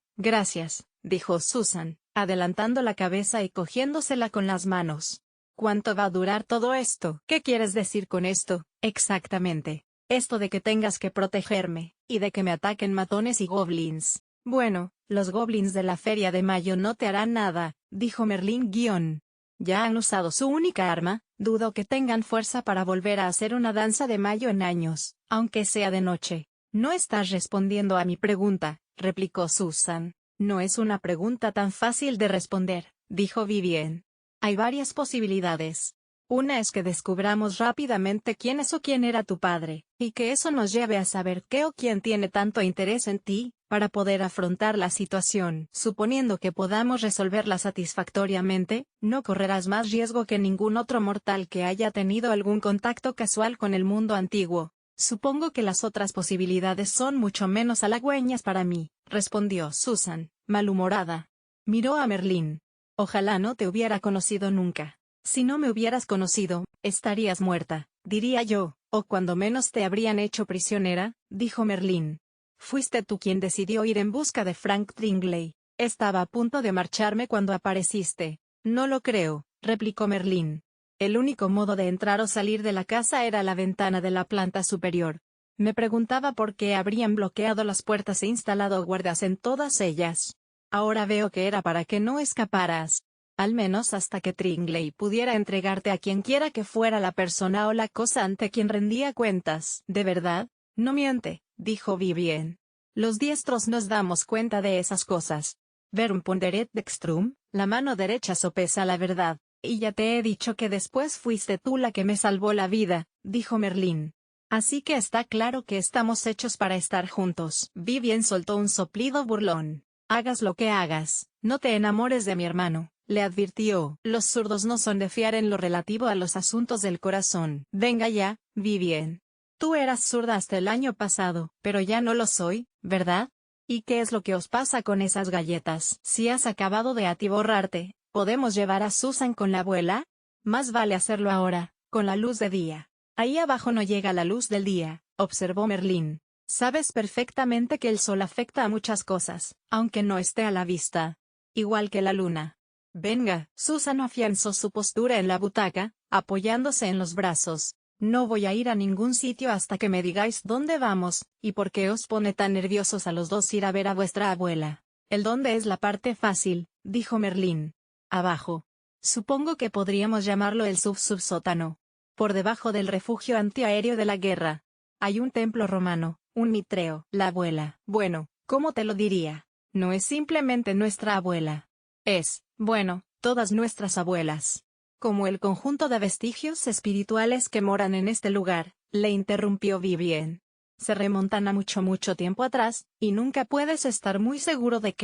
gracias, dijo Susan, adelantando la cabeza y cogiéndosela con las manos. ¿Cuánto va a durar todo esto? ¿Qué quieres decir con esto, exactamente? Esto de que tengas que protegerme, y de que me ataquen matones y goblins. Bueno, los goblins de la feria de mayo no te harán nada, dijo Merlín guión. Ya han usado su única arma, dudo que tengan fuerza para volver a hacer una danza de mayo en años, aunque sea de noche. No estás respondiendo a mi pregunta, replicó Susan. No es una pregunta tan fácil de responder, dijo Vivien. Hay varias posibilidades. Una es que descubramos rápidamente quién es o quién era tu padre, y que eso nos lleve a saber qué o quién tiene tanto interés en ti, para poder afrontar la situación. Suponiendo que podamos resolverla satisfactoriamente, no correrás más riesgo que ningún otro mortal que haya tenido algún contacto casual con el mundo antiguo. Supongo que las otras posibilidades son mucho menos halagüeñas para mí, respondió Susan, malhumorada. Miró a Merlín. Ojalá no te hubiera conocido nunca. Si no me hubieras conocido, estarías muerta, diría yo, o cuando menos te habrían hecho prisionera, dijo Merlín. Fuiste tú quien decidió ir en busca de Frank Tringley. Estaba a punto de marcharme cuando apareciste. No lo creo, replicó Merlín. El único modo de entrar o salir de la casa era la ventana de la planta superior. Me preguntaba por qué habrían bloqueado las puertas e instalado guardas en todas ellas. Ahora veo que era para que no escaparas. Al menos hasta que Tringley pudiera entregarte a quien quiera que fuera la persona o la cosa ante quien rendía cuentas. ¿De verdad? No miente, dijo Vivien. Los diestros nos damos cuenta de esas cosas. Verum ponderet dextrum, La mano derecha sopesa la verdad, y ya te he dicho que después fuiste tú la que me salvó la vida, dijo Merlín. Así que está claro que estamos hechos para estar juntos. Vivien soltó un soplido burlón. Hagas lo que hagas, no te enamores de mi hermano, le advirtió. Los zurdos no son de fiar en lo relativo a los asuntos del corazón. Venga ya, Vivien. Tú eras zurda hasta el año pasado, pero ya no lo soy, ¿verdad? ¿Y qué es lo que os pasa con esas galletas? Si has acabado de atiborrarte, ¿podemos llevar a Susan con la abuela? Más vale hacerlo ahora, con la luz de día. Ahí abajo no llega la luz del día, observó Merlín. Sabes perfectamente que el sol afecta a muchas cosas, aunque no esté a la vista. Igual que la luna. Venga, Susan afianzó su postura en la butaca, apoyándose en los brazos. No voy a ir a ningún sitio hasta que me digáis dónde vamos, y por qué os pone tan nerviosos a los dos ir a ver a vuestra abuela. El dónde es la parte fácil, dijo Merlín. Abajo. Supongo que podríamos llamarlo el subsótano. Por debajo del refugio antiaéreo de la guerra. Hay un templo romano, un mitreo. La abuela. Bueno, ¿cómo te lo diría? No es simplemente nuestra abuela. Es, bueno, todas nuestras abuelas. Como el conjunto de vestigios espirituales que moran en este lugar, le interrumpió Vivien. Se remontan a mucho tiempo atrás, y nunca puedes estar muy seguro de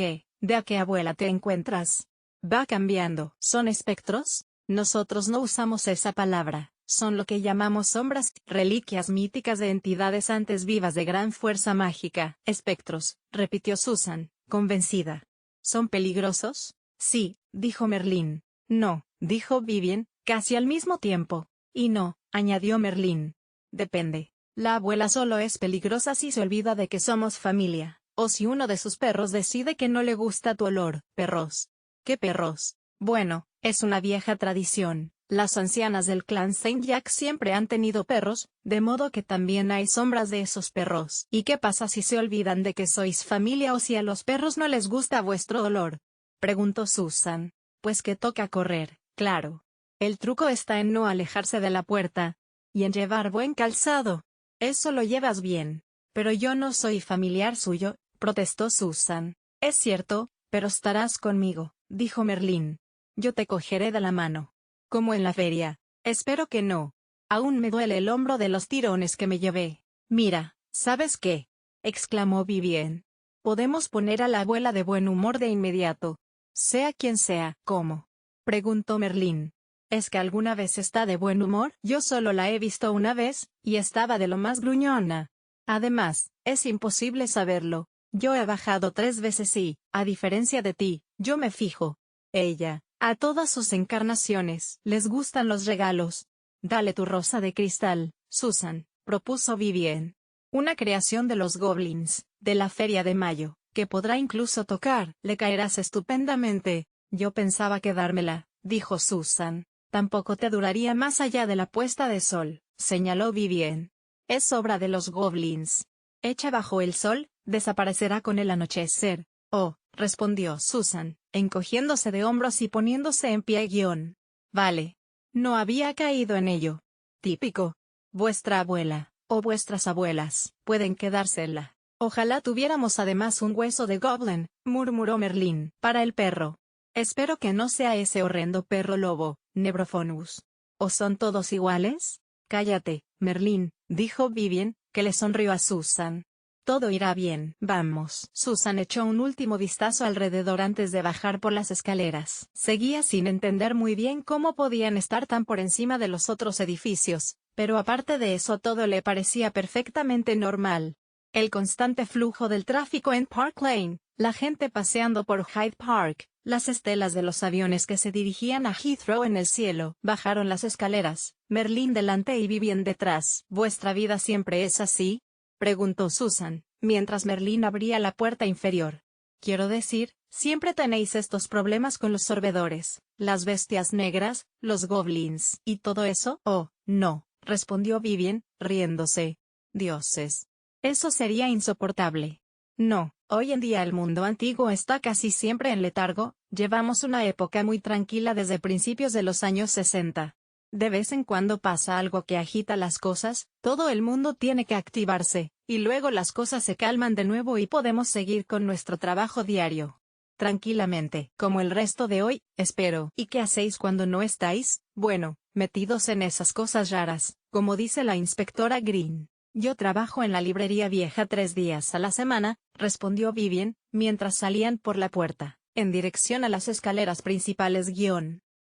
a qué abuela te encuentras. Va cambiando. ¿Son espectros? Nosotros no usamos esa palabra. Son lo que llamamos sombras, reliquias míticas de entidades antes vivas de gran fuerza mágica. Espectros, repitió Susan, convencida. ¿Son peligrosos? Sí, dijo Merlín. No, dijo Vivien, casi al mismo tiempo. Y no, añadió Merlín. Depende. La abuela solo es peligrosa si se olvida de que somos familia, o si uno de sus perros decide que no le gusta tu olor. ¿Perros? ¿Qué perros? Bueno, es una vieja tradición. Las ancianas del clan Saint Jack siempre han tenido perros, de modo que también hay sombras de esos perros. ¿Y qué pasa si se olvidan de que sois familia o si a los perros no les gusta vuestro olor? Preguntó Susan. Pues que toca correr, claro. El truco está en no alejarse de la puerta. Y en llevar buen calzado. Eso lo llevas bien. Pero yo no soy familiar suyo, protestó Susan. Es cierto, pero estarás conmigo, dijo Merlín. Yo te cogeré de la mano. Como en la feria. Espero que no. Aún me duele el hombro de los tirones que me llevé. Mira, ¿sabes qué? Exclamó Vivien. Podemos poner a la abuela de buen humor de inmediato. Sea quien sea. ¿Cómo? Preguntó Merlín. ¿Es que alguna vez está de buen humor? Yo solo la he visto una vez, y estaba de lo más gruñona. Además, es imposible saberlo. Yo he bajado 3 veces y, a diferencia de ti, yo me fijo. Ella, a todas sus encarnaciones, les gustan los regalos. Dale tu rosa de cristal, Susan, propuso Vivien. Una creación de los goblins, de la feria de mayo, que podrá incluso tocar. Le caerás estupendamente. Yo pensaba quedármela, dijo Susan. Tampoco te duraría más allá de la puesta de sol, señaló Vivien. Es obra de los goblins. Hecha bajo el sol, desaparecerá con el anochecer. Oh, respondió Susan, encogiéndose de hombros y poniéndose en pie. Vale. No había caído en ello. Típico. Vuestra abuela, o vuestras abuelas, pueden quedársela. Ojalá tuviéramos además un hueso de goblin, murmuró Merlín, para el perro. Espero que no sea ese horrendo perro lobo, Nebrophonus. ¿O son todos iguales? Cállate, Merlín, dijo Vivien, que le sonrió a Susan. Todo irá bien. Vamos. Susan echó un último vistazo alrededor antes de bajar por las escaleras. Seguía sin entender muy bien cómo podían estar tan por encima de los otros edificios, pero aparte de eso todo le parecía perfectamente normal. El constante flujo del tráfico en Park Lane, la gente paseando por Hyde Park, las estelas de los aviones que se dirigían a Heathrow en el cielo. Bajaron las escaleras, Merlín delante y Vivien detrás. ¿Vuestra vida siempre es así?, preguntó Susan, mientras Merlín abría la puerta inferior. Quiero decir, siempre tenéis estos problemas con los sorbedores, las bestias negras, los goblins, y todo eso. Oh, no, respondió Vivien, riéndose. Dioses. Eso sería insoportable. No, hoy en día el mundo antiguo está casi siempre en letargo. Llevamos una época muy tranquila desde principios de los años 60. De vez en cuando pasa algo que agita las cosas, todo el mundo tiene que activarse, y luego las cosas se calman de nuevo y podemos seguir con nuestro trabajo diario. tranquilamente. Como el resto de hoy, espero. ¿Y qué hacéis cuando no estáis? Bueno, metidos en esas cosas raras, como dice la inspectora Green. Yo trabajo en la librería vieja 3 días a la semana, respondió Vivian, mientras salían por la puerta, en dirección a las escaleras principales.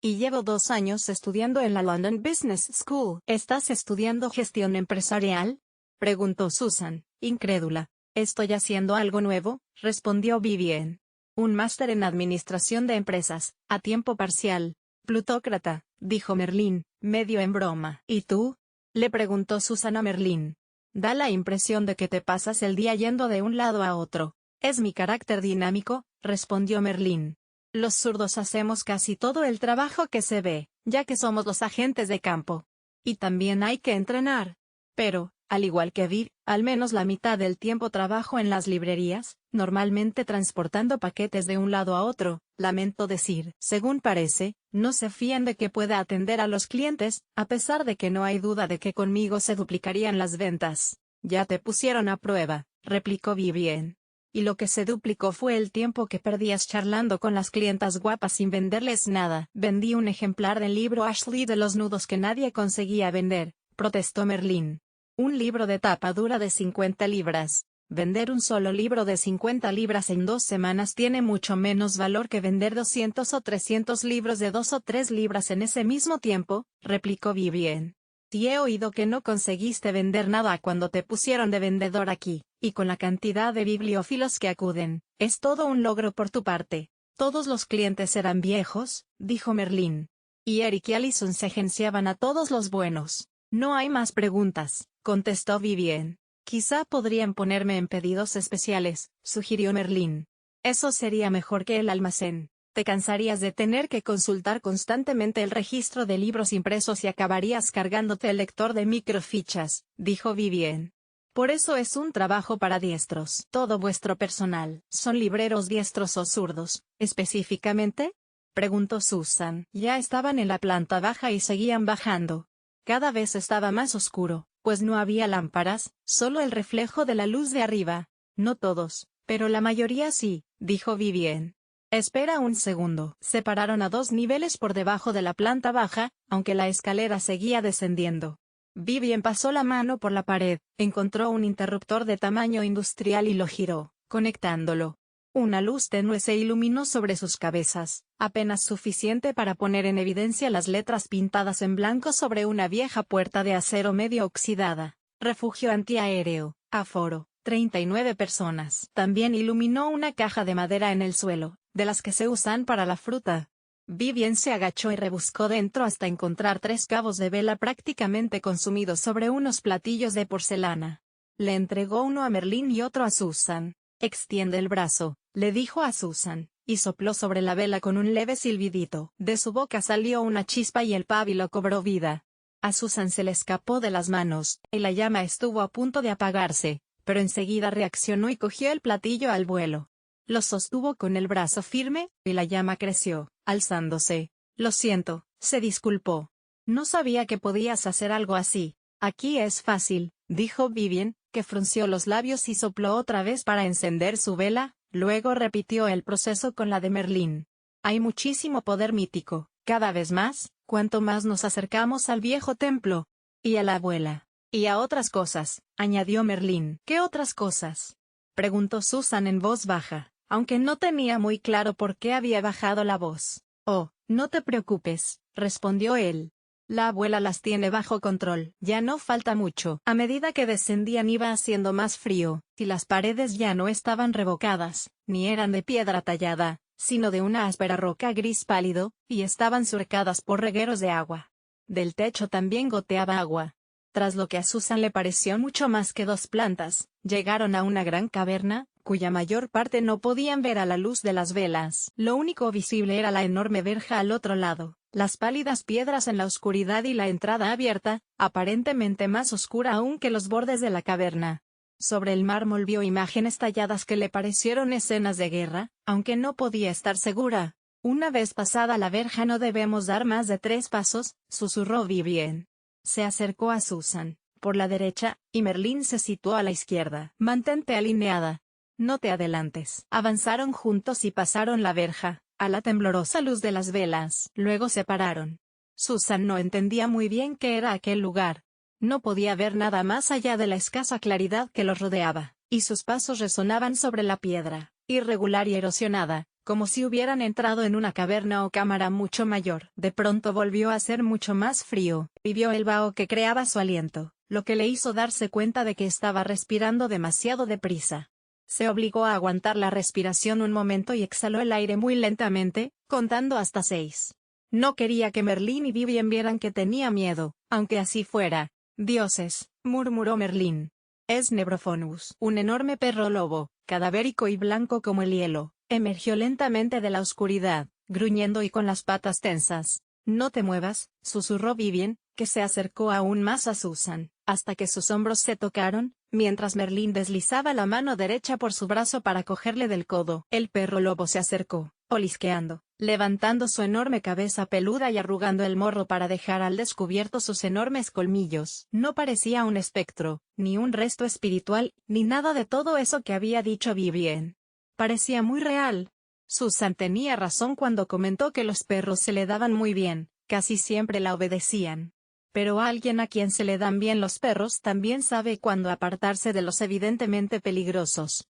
Y llevo 2 años estudiando en la London Business School. ¿Estás estudiando gestión empresarial?, preguntó Susan, incrédula. Estoy haciendo algo nuevo, respondió Vivian. Un máster en administración de empresas, a tiempo parcial. Plutócrata, dijo Merlin, medio en broma. ¿Y tú?, le preguntó Susan a Merlin. Da la impresión de que te pasas el día yendo de un lado a otro. Es mi carácter dinámico, respondió Merlin. Los zurdos hacemos casi todo el trabajo que se ve, ya que somos los agentes de campo. Y también hay que entrenar. Pero, al igual que Viv, al menos la mitad del tiempo trabajo en las librerías, normalmente transportando paquetes de un lado a otro. Lamento decir, según parece, no se fían de que pueda atender a los clientes, a pesar de que no hay duda de que conmigo se duplicarían las ventas. Ya te pusieron a prueba, replicó Vivian. Y lo que se duplicó fue el tiempo que perdías charlando con las clientas guapas sin venderles nada. Vendí un ejemplar del libro Ashley de los nudos que nadie conseguía vender, protestó Merlin. Un libro de tapa dura de 50 libras. Vender un solo libro de 50 libras en 2 semanas tiene mucho menos valor que vender 200 o 300 libros de 2 o 3 libras en ese mismo tiempo, replicó Vivian. Y he oído que no conseguiste vender nada cuando te pusieron de vendedor aquí, y con la cantidad de bibliófilos que acuden, es todo un logro por tu parte. Todos los clientes eran viejos, dijo Merlin. Y Eric y Allison se agenciaban a todos los buenos. No hay más preguntas, contestó Vivian. Quizá podrían ponerme en pedidos especiales, sugirió Merlin. Eso sería mejor que el almacén. Te cansarías de tener que consultar constantemente el registro de libros impresos y acabarías cargándote el lector de microfichas, dijo Vivian. Por eso es un trabajo para diestros. ¿Todo vuestro personal son libreros diestros o zurdos, específicamente?, preguntó Susan. Ya estaban en la planta baja y seguían bajando. Cada vez estaba más oscuro, pues no había lámparas, solo el reflejo de la luz de arriba. No todos, pero la mayoría sí, dijo Vivian. Espera un segundo. Se pararon a 2 niveles por debajo de la planta baja, aunque la escalera seguía descendiendo. Vivian pasó la mano por la pared, encontró un interruptor de tamaño industrial y lo giró, conectándolo. Una luz tenue se iluminó sobre sus cabezas, apenas suficiente para poner en evidencia las letras pintadas en blanco sobre una vieja puerta de acero medio oxidada. Refugio antiaéreo, aforo, 39 personas. También iluminó una caja de madera en el suelo, de las que se usan para la fruta. Vivian se agachó y rebuscó dentro hasta encontrar 3 cabos de vela prácticamente consumidos sobre unos platillos de porcelana. Le entregó uno a Merlin y otro a Susan. Extiende el brazo, le dijo a Susan, y sopló sobre la vela con un leve silbidito. De su boca salió una chispa y el pábilo cobró vida. A Susan se le escapó de las manos, y la llama estuvo a punto de apagarse, pero enseguida reaccionó y cogió el platillo al vuelo. Lo sostuvo con el brazo firme, y la llama creció, alzándose. Lo siento, se disculpó. No sabía que podías hacer algo así. Aquí es fácil, dijo Vivian, que frunció los labios y sopló otra vez para encender su vela, luego repitió el proceso con la de Merlin. Hay muchísimo poder mítico, cada vez más, cuanto más nos acercamos al viejo templo. Y a la abuela. Y a otras cosas, añadió Merlin. ¿Qué otras cosas?, preguntó Susan en voz baja, aunque no tenía muy claro por qué había bajado la voz. Oh, no te preocupes, respondió él. La abuela las tiene bajo control. Ya no falta mucho. A medida que descendían iba haciendo más frío, y las paredes ya no estaban revocadas, ni eran de piedra tallada, sino de una áspera roca gris pálido, y estaban surcadas por regueros de agua. Del techo también goteaba agua. Tras lo que a Susan le pareció mucho más que 2 plantas, llegaron a una gran caverna, cuya mayor parte no podían ver a la luz de las velas. Lo único visible era la enorme verja al otro lado, las pálidas piedras en la oscuridad y la entrada abierta, aparentemente más oscura aún que los bordes de la caverna. Sobre el mármol vio imágenes talladas que le parecieron escenas de guerra, aunque no podía estar segura. Una vez pasada la verja no debemos dar más de 3 pasos, susurró Vivian. Se acercó a Susan, por la derecha, y Merlin se situó a la izquierda. Mantente alineada. No te adelantes. Avanzaron juntos y pasaron la verja, a la temblorosa luz de las velas. Luego se pararon. Susan no entendía muy bien qué era aquel lugar. No podía ver nada más allá de la escasa claridad que los rodeaba, y sus pasos resonaban sobre la piedra, irregular y erosionada, como si hubieran entrado en una caverna o cámara mucho mayor. De pronto volvió a ser mucho más frío, y vio el vaho que creaba su aliento, lo que le hizo darse cuenta de que estaba respirando demasiado deprisa. Se obligó a aguantar la respiración un momento y exhaló el aire muy lentamente, contando hasta 6. No quería que Merlín y Vivien vieran que tenía miedo, aunque así fuera. Dioses, murmuró Merlín. Es Nebrophonus. Un enorme perro lobo, cadavérico y blanco como el hielo, emergió lentamente de la oscuridad, gruñendo y con las patas tensas. No te muevas, susurró Vivien, que se acercó aún más a Susan, hasta que sus hombros se tocaron, mientras Merlín deslizaba la mano derecha por su brazo para cogerle del codo. El perro lobo se acercó, olisqueando, levantando su enorme cabeza peluda y arrugando el morro para dejar al descubierto sus enormes colmillos. No parecía un espectro, ni un resto espiritual, ni nada de todo eso que había dicho Vivien. Parecía muy real. Susan tenía razón cuando comentó que los perros se le daban muy bien, casi siempre la obedecían. Pero alguien a quien se le dan bien los perros también sabe cuándo apartarse de los evidentemente peligrosos.